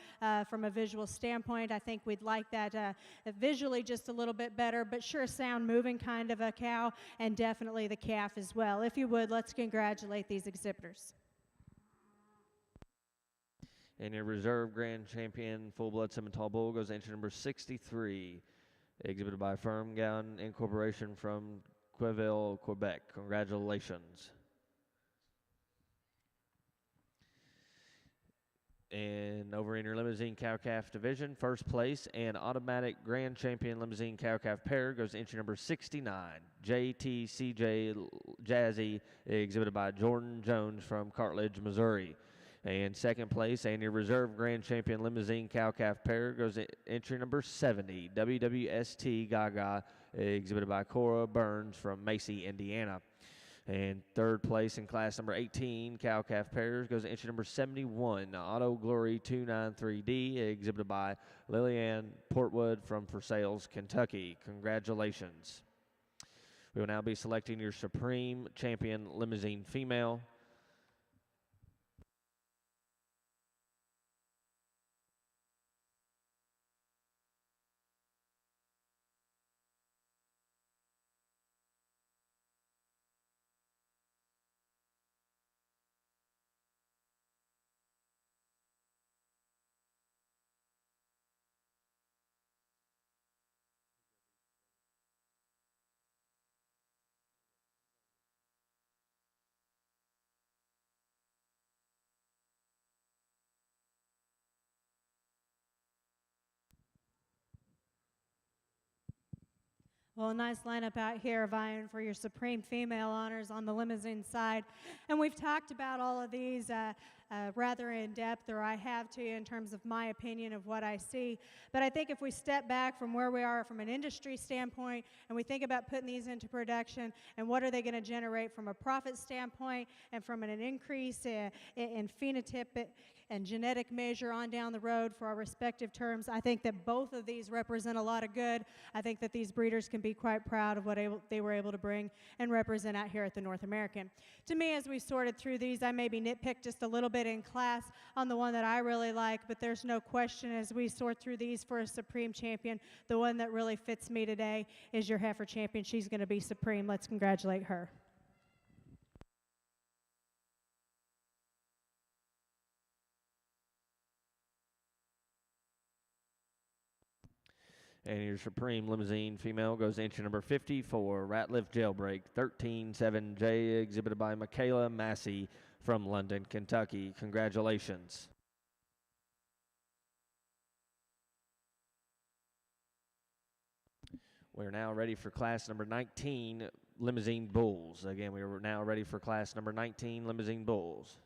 from a visual standpoint. I think we'd like that visually just a little bit better, but sure sound moving kind of a cow, and definitely the calf as well. If you would, let's congratulate these exhibitors. And your reserve grand champion full-blood Simmental bull goes entry number 63, exhibited by Firm Gown Incorporation from Queville, Quebec. Congratulations. And over in your Limousin cow-calf division, first place and automatic grand champion Limousin cow-calf pair goes entry number 69, JTCJ Jazzy, exhibited by Jordan Jones from Cartledge, Missouri. And second place and your reserve grand champion Limousin cow-calf pair goes entry number 70, WWST Gaga, exhibited by Cora Burns from Macy, Indiana. And third place in class number 18, cow-calf pairs, goes to entry number 71, Auto Glory 293D, exhibited by Lillian Portwood from For Sales, Kentucky. Congratulations. We will now be selecting your Supreme Champion Limousin female. Well, a nice lineup out here vying for your Supreme Female honors on the Limousin side. And we've talked about all of these rather in depth, or I have to, in terms of my opinion of what I see. But I think if we step back from where we are from an industry standpoint and we think about putting these into production and what are they going to generate from a profit standpoint and from an increase in phenotypic and genetic measure on down the road for our respective terms, I think that both of these represent a lot of good. I think that these breeders can be quite proud of what they were able to bring and represent out here at the North American. To me, as we sorted through these, I maybe nitpicked just a little bit in class on the one that I really like, but there's no question as we sort through these for a Supreme Champion, the one that really fits me today is your heifer champion. She's going to be Supreme. Let's congratulate her. And your Supreme Limousin female goes entry number 54, Ratliff Jailbreak 137J, exhibited by Michaela Massey from London, Kentucky. Congratulations. We're now ready for class number 19, Limousin Bulls. Again, we are now ready for class number 19, Limousin Bulls.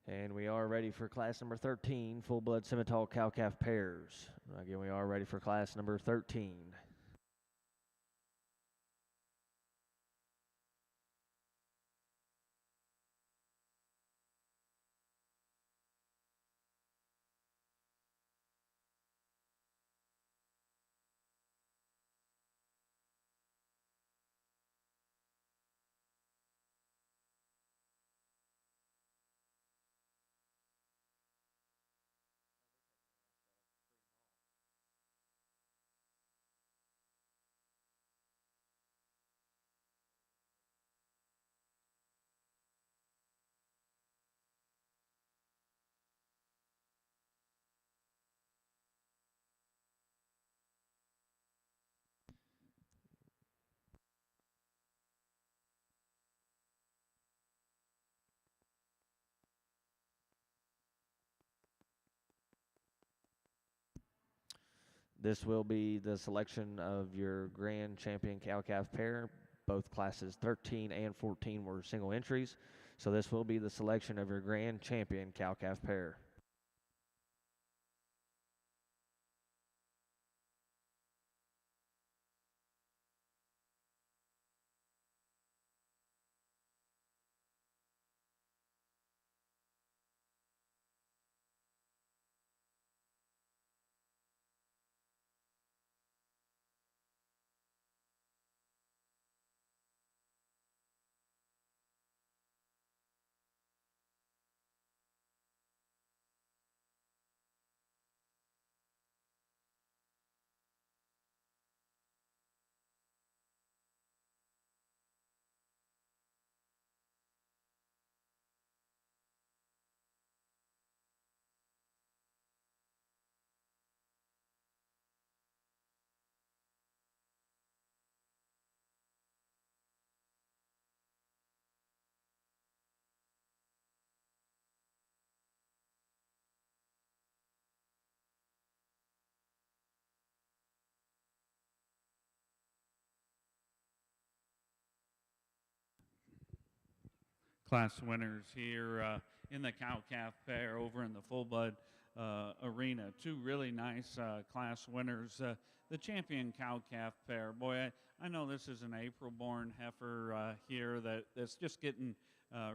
And we are ready for class number 13, full-blood Simmental cow-calf pairs. Again, we are ready for class number 13. This will be the selection of your grand champion cow-calf pair. Both classes 13 and 14 were single entries. So this will be the selection of your grand champion cow-calf pair. Class winners here in the cow-calf pair over in the full-blood arena. Two really nice class winners. The champion cow-calf pair. Boy, I know this is an April-born heifer here that's just getting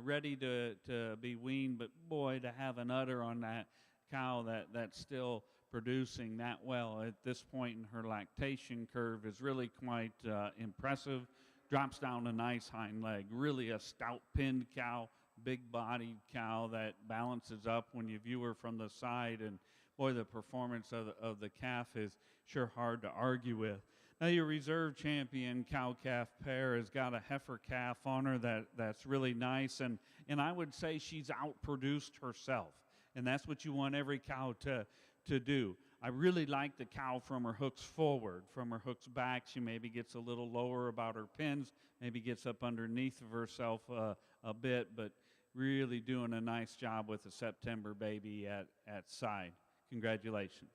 ready to be weaned, but boy, to have an udder on that cow that's still producing that well at this point in her lactation curve is really quite impressive. Drops down a nice hind leg, really a stout pinned cow, big bodied cow that balances up when you view her from the side. And boy, the performance of the calf is sure hard to argue with. Now your reserve champion cow-calf pair has got a heifer calf on her that's really nice, and I would say she's outproduced herself, and that's what you want every cow to do. I really like the cow from her hooks forward. From her hooks back, she maybe gets a little lower about her pins, maybe gets up underneath of herself a bit, but really doing a nice job with the September baby at side. Congratulations.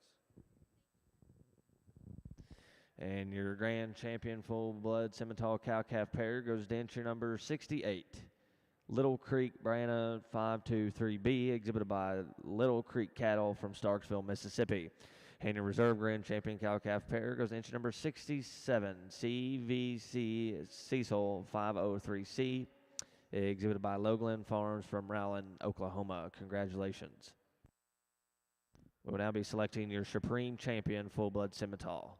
And your grand champion full-blood Simmental cow-calf pair goes to entry number 68. Little Creek Brianna 523B, exhibited by Little Creek Cattle from Starksville, Mississippi. And your reserve grand champion cow-calf pair goes to entry number 67, CVC Cecil 503C, exhibited by Lowglen Farms from Rowland, Oklahoma. Congratulations. We will now be selecting your supreme champion full-blood Simmental.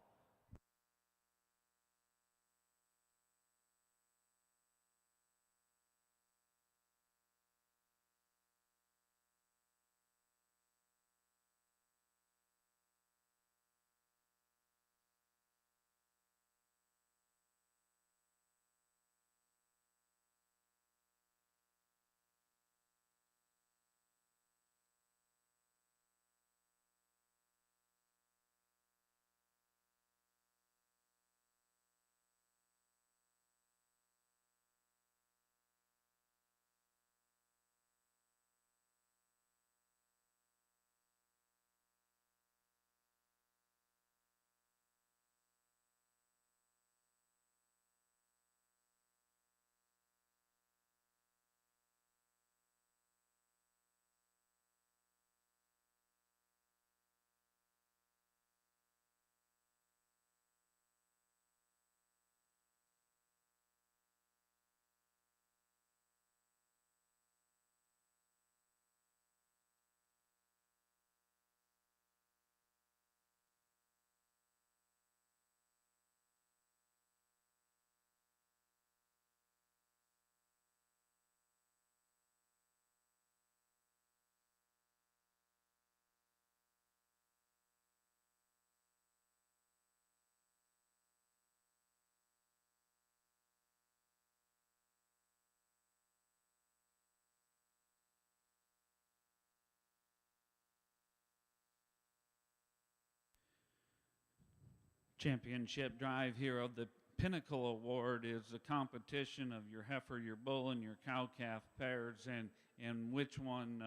championship drive here of the Pinnacle Award is the competition of your heifer, your bull, and your cow-calf pairs, and which one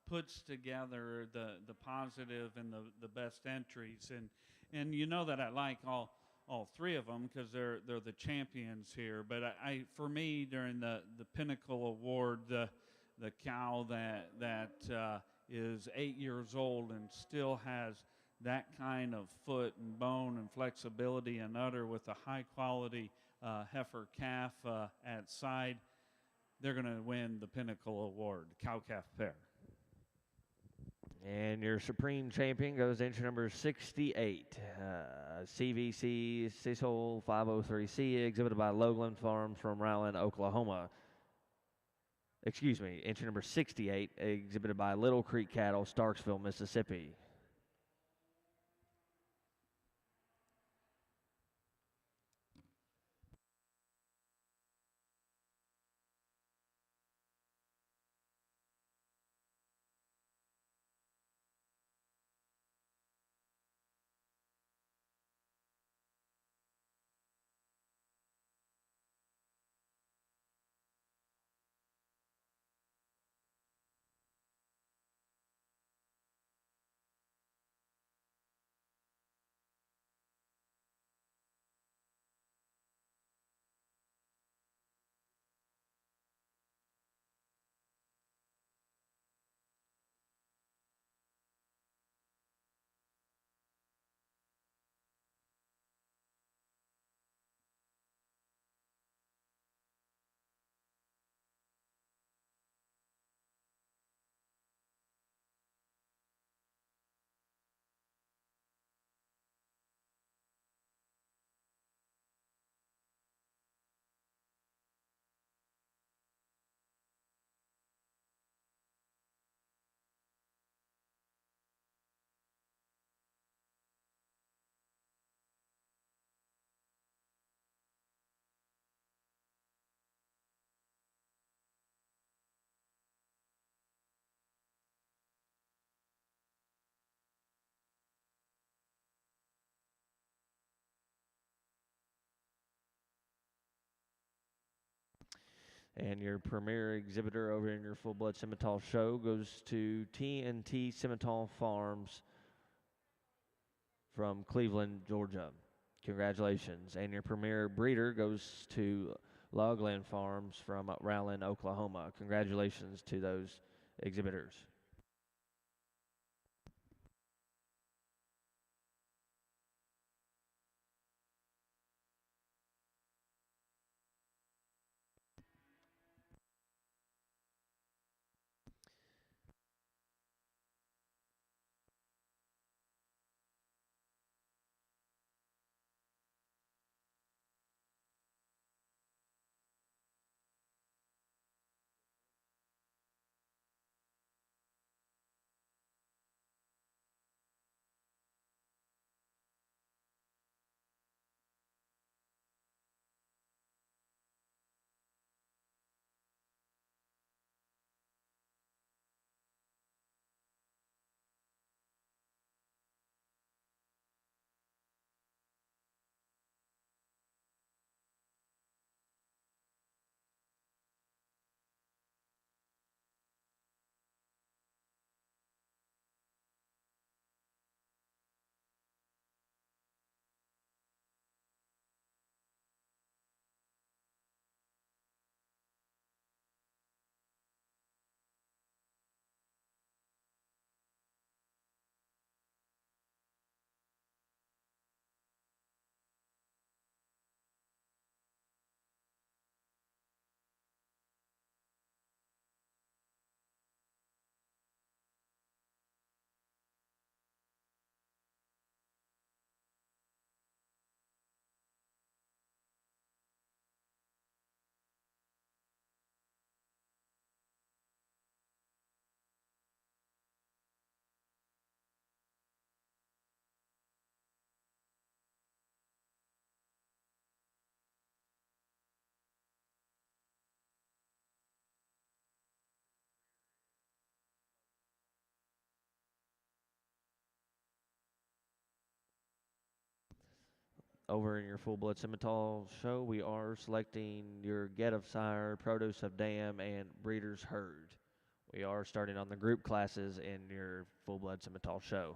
puts together the positive and the best entries. And you know that I like all three of them because they're the champions here. But for me, during the Pinnacle Award, the cow that is 8 years old and still has that kind of foot and bone and flexibility and udder with a high quality heifer calf at side, they're going to win the Pinnacle Award, cow calf pair. And your supreme champion goes to entry number 68, CVC Cecil 503C, exhibited by Lowland Farms from Rowland, Oklahoma. Excuse me, entry number 68, exhibited by Little Creek Cattle, Starksville, Mississippi. And your premier exhibitor over in your Full Blood Simmental show goes to T&T Simmental Farms from Cleveland, Georgia. Congratulations. And your premier breeder goes to Logland Farms from Rowland, Oklahoma. Congratulations to those exhibitors. over in your full blood Simmental show, we are selecting your get of sire, produce of dam, and breeder's herd. We are starting on the group classes in your full blood Simmental show.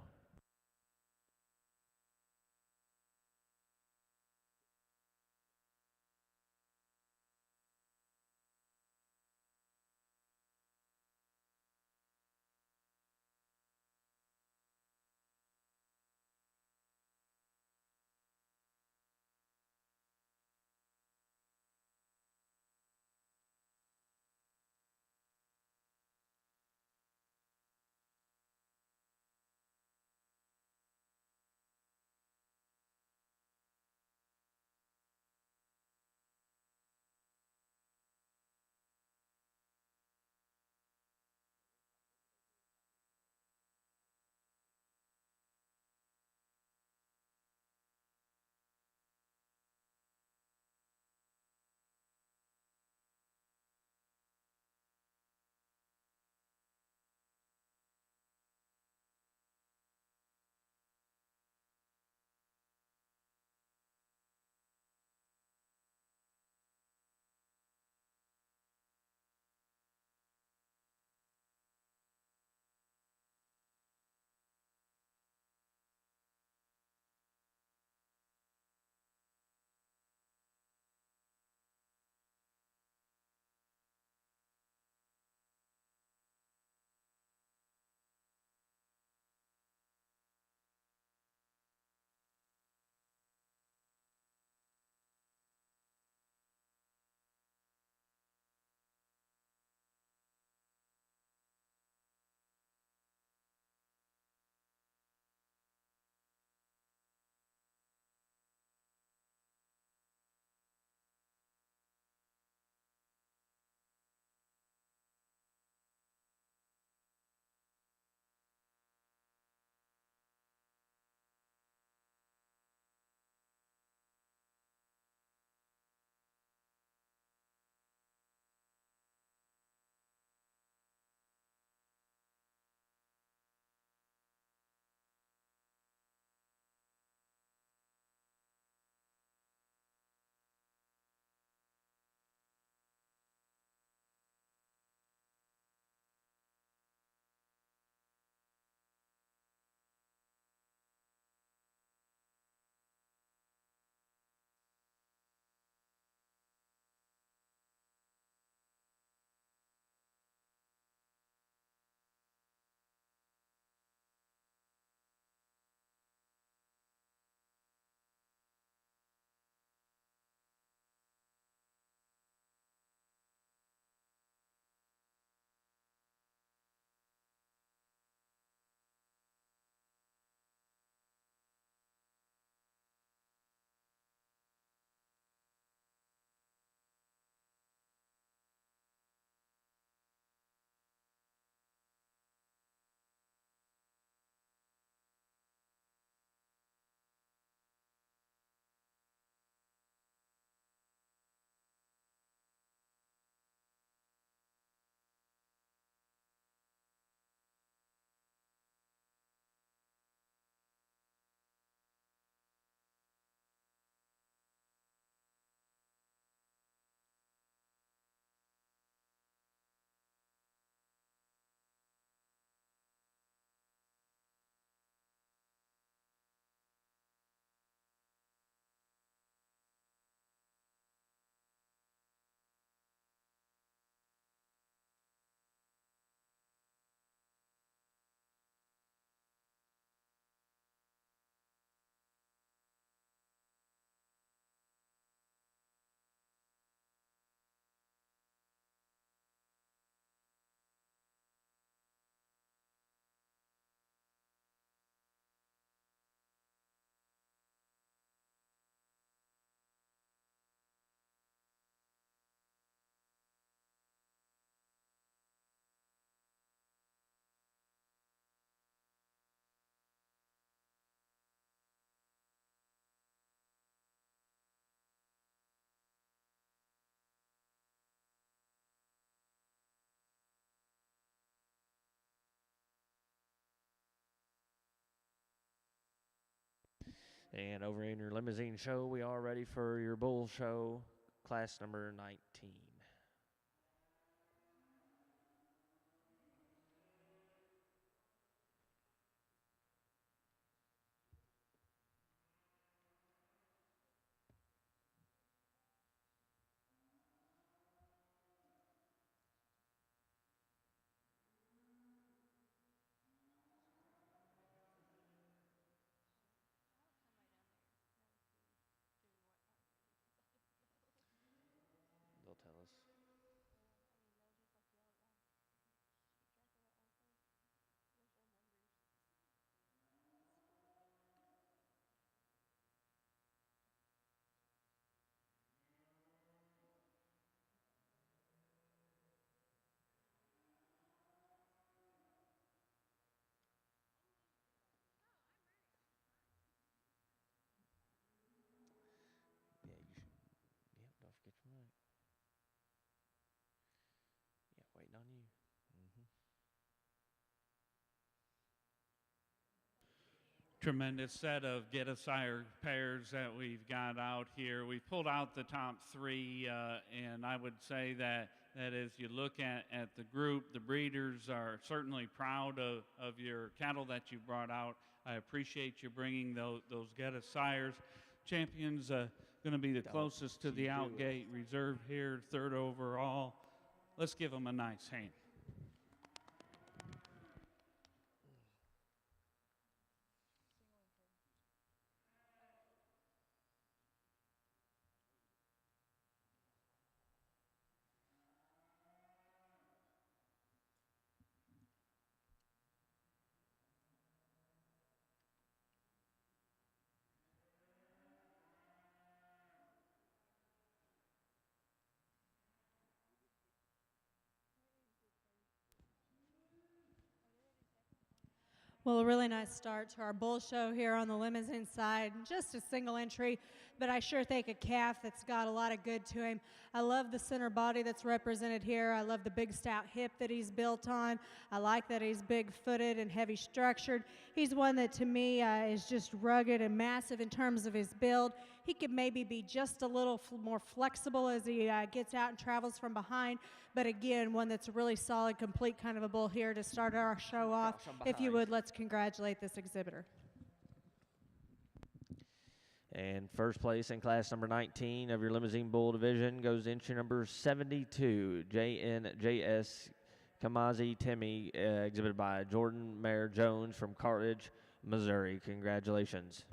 And over in your limousine show, we are ready for your bull show, class number 19. They'll tell us. Yeah, you should. Yep, don't forget your mic. Yeah, waiting on you. Tremendous set of get-a-sire pairs that we've got out here. We've pulled out the top three, and I would say that as you look at the group, the breeders are certainly proud of your cattle that you brought out. I appreciate you bringing those get-a-sires. Champions going to be the closest to the outgate reserve here, third overall. Let's give them a nice hand. Well, a really nice start to our bull show here on the limousine side. Just a single entry, but I sure think a calf that's got a lot of good to him. I love the center body that's represented here. I love the big stout hip that he's built on. I like that he's big-footed and heavy structured. He's one that to me is just rugged and massive in terms of his build. He could maybe be just a little more flexible as he gets out and travels from behind. But again, one that's a really solid, complete kind of a bull here to start our show off. If you would, let's congratulate this exhibitor. And first place in class number 19 of your limousine bull division goes entry number 72, JNJS Kamazi Timmy, exhibited by Jordan Mayer Jones from Carthage, Missouri. Congratulations.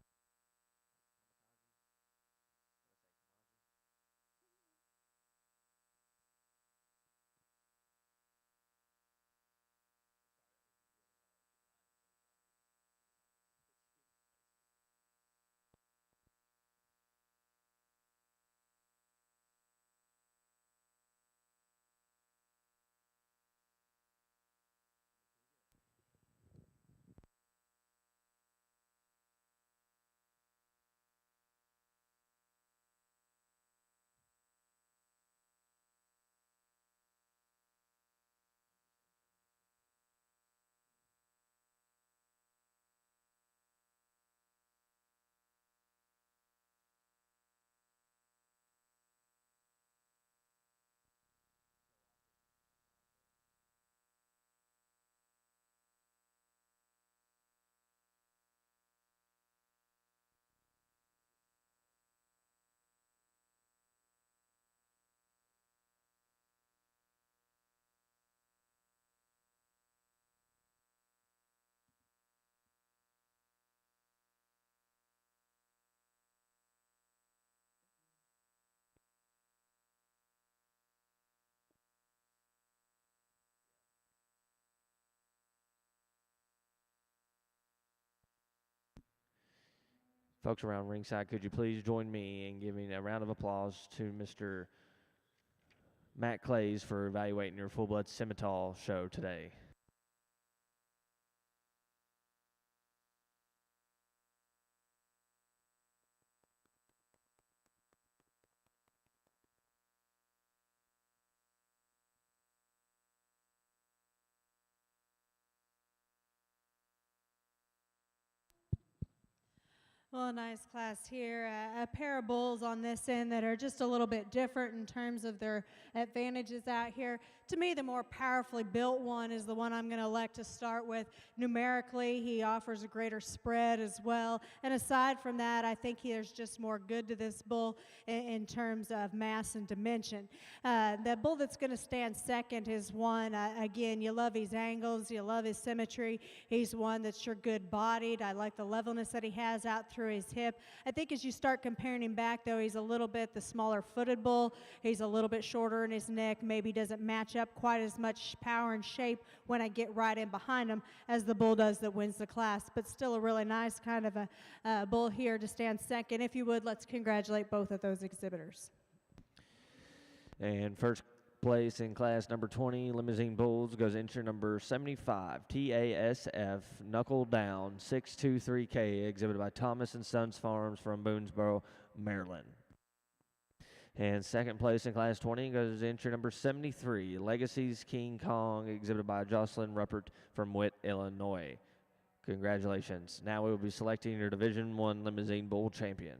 Folks around ringside, could you please join me in giving a round of applause to Mr. Matt Clays for evaluating your full-blood Simmental show today. Well, a nice class here. A pair of bulls on this end that are just a little bit different in terms of their advantages out here. To me, the more powerfully built one is the one I'm going to elect to start with. Numerically, he offers a greater spread as well. And aside from that, I think there's just more good to this bull in terms of mass and dimension. The bull that's going to stand second is one, again, you love his angles, you love his symmetry. He's one that's sure good-bodied. I like the levelness that he has out through his hip. I think as you start comparing him back, though, he's a little bit the smaller-footed bull. He's a little bit shorter in his neck, maybe doesn't match up quite as much power and shape when I get right in behind him as the bull does that wins the class, but still a really nice kind of a bull here to stand second. If you would, let's congratulate both of those exhibitors. And first place in class number 20, Limousin Bulls, goes entry number 75, TASF, Knuckle Down, 623K, exhibited by Thomas & Sons Farms from Boonesboro, Maryland. And second place in class 20 goes entry number 73, Legacy's King Kong, exhibited by Jocelyn Ruppert from Witt, Illinois. Congratulations. Now we will be selecting your Division I Limousin Bull champion.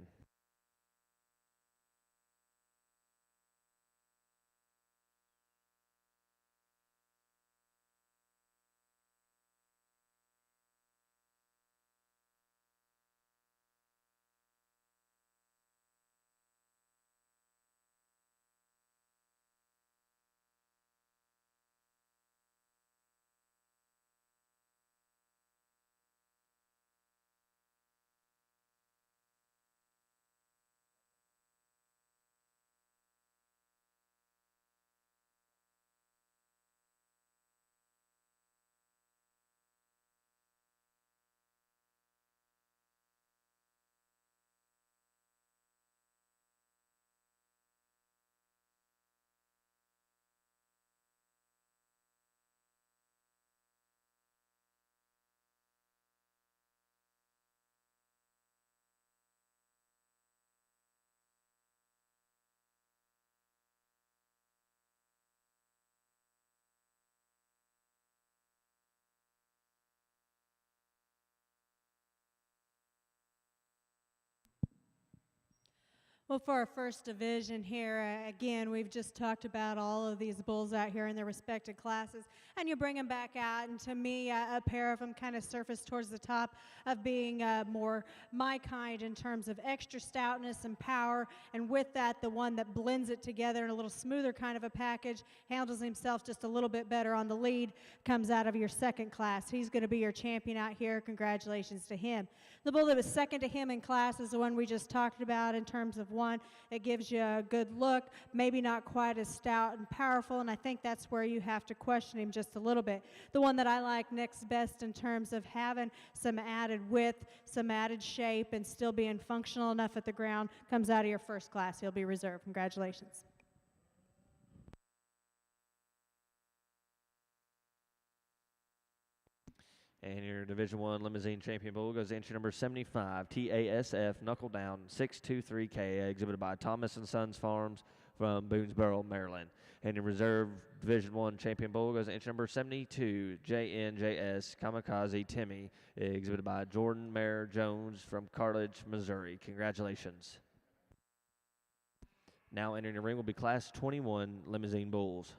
Well, for our first division here, again, we've just talked about all of these bulls out here in their respective classes, and you bring them back out, and to me, a pair of them kind of surface towards the top of being more my kind in terms of extra stoutness and power, and with that, the one that blends it together in a little smoother kind of a package, handles himself just a little bit better on the lead, comes out of your second class. He's going to be your champion out here. Congratulations to him. The bull that was second to him in class is the one we just talked about in terms of one. It gives you a good look, maybe not quite as stout and powerful, and I think that's where you have to question him just a little bit. The one that I like next best in terms of having some added width, some added shape, and still being functional enough at the ground comes out of your first class. He'll be reserved. Congratulations. And your Division I Limousin Champion Bull goes entry number 75, TASF, Knuckle Down, 623K, exhibited by Thomas & Sons Farms from Boonesboro, Maryland. And your reserve Division I Champion Bull goes entry number 72, JNJS, Kamikaze Timmy, exhibited by Jordan Mayer Jones from Cartilage, Missouri. Congratulations. Now entering the ring will be Class 21 Limousin Bulls.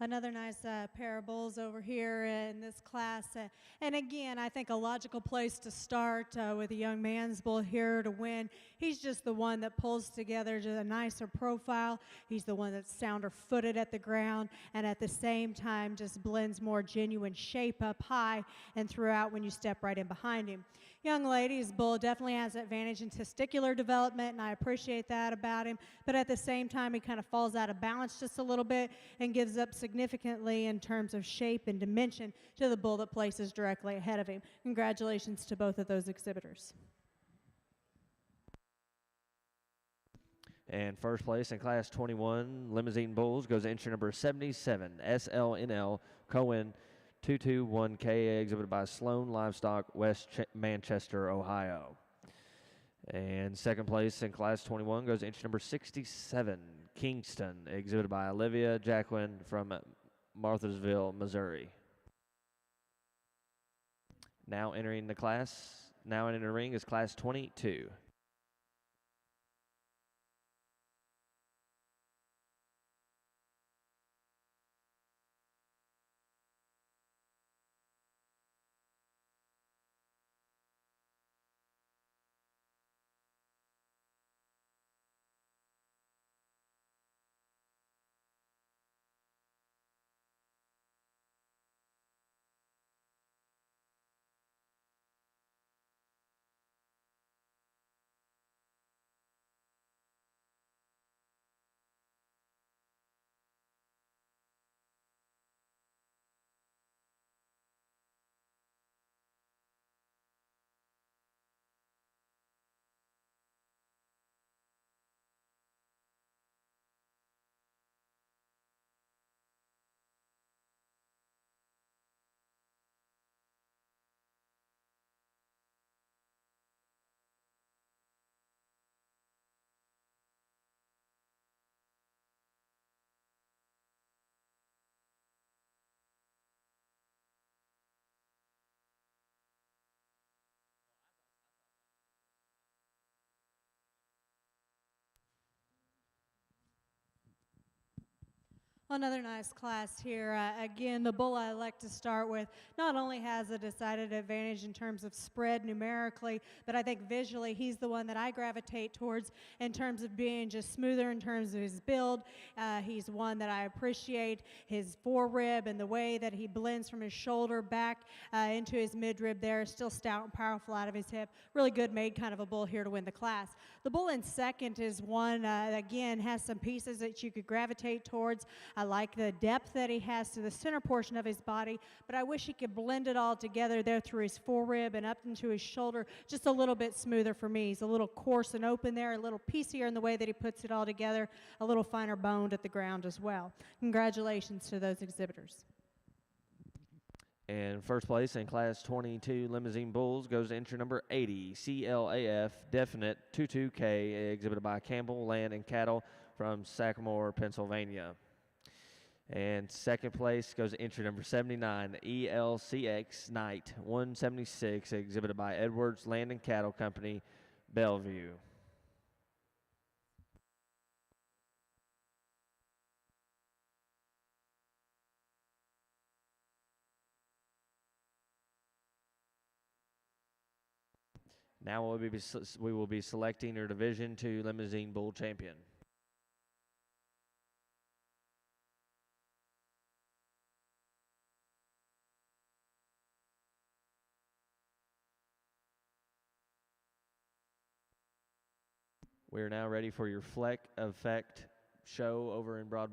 Another nice pair of bulls over here in this class. And again, I think a logical place to start with a young man's bull here to win. He's just the one that pulls together just a nicer profile. He's the one that's sounder footed at the ground and at the same time just blends more genuine shape up high and throughout when you step right in behind him. Young lady's bull definitely has advantage in testicular development, and I appreciate that about him. But at the same time, he kind of falls out of balance just a little bit and gives up significantly in terms of shape and dimension to the bull that places directly ahead of him. Congratulations to both of those exhibitors. And first place in Class 21 Limousine Bulls goes to entry number 77, SLNL Cohen 221K, exhibited by Sloan Livestock, West Manchester, Ohio. And second place in Class 21 goes to entry number 67, Kingston, exhibited by Olivia Jacquin from Marthasville, Missouri. Now entering the ring is Class 22. Another nice class here. Again, the bull I like to start with not only has a decided advantage in terms of spread numerically, but I think visually he's the one that I gravitate towards in terms of being just smoother in terms of his build. He's one that I appreciate his forerib and the way that he blends from his shoulder back into his midrib there. Still stout and powerful out of his hip. Really good made kind of a bull here to win the class. The bull in second is one, again, has some pieces that you could gravitate towards. I like the depth that he has to the center portion of his body, but I wish he could blend it all together there through his forerib and up into his shoulder just a little bit smoother for me. He's a little coarse and open there, a little piecier in the way that he puts it all together, a little finer boned at the ground as well. Congratulations to those exhibitors. And first place in Class 22 Limousine Bulls goes to entry number 80, CLAF Definite 22K, exhibited by Campbell Land and Cattle from Sagamore, Pennsylvania. And second place goes to entry number 79, ELCX Knight 176, exhibited by Edwards Land and Cattle Company, Bellevue. Now we will be selecting your Division II Limousine Bull Champion. We are now ready for your Fleck Effect show over in Broad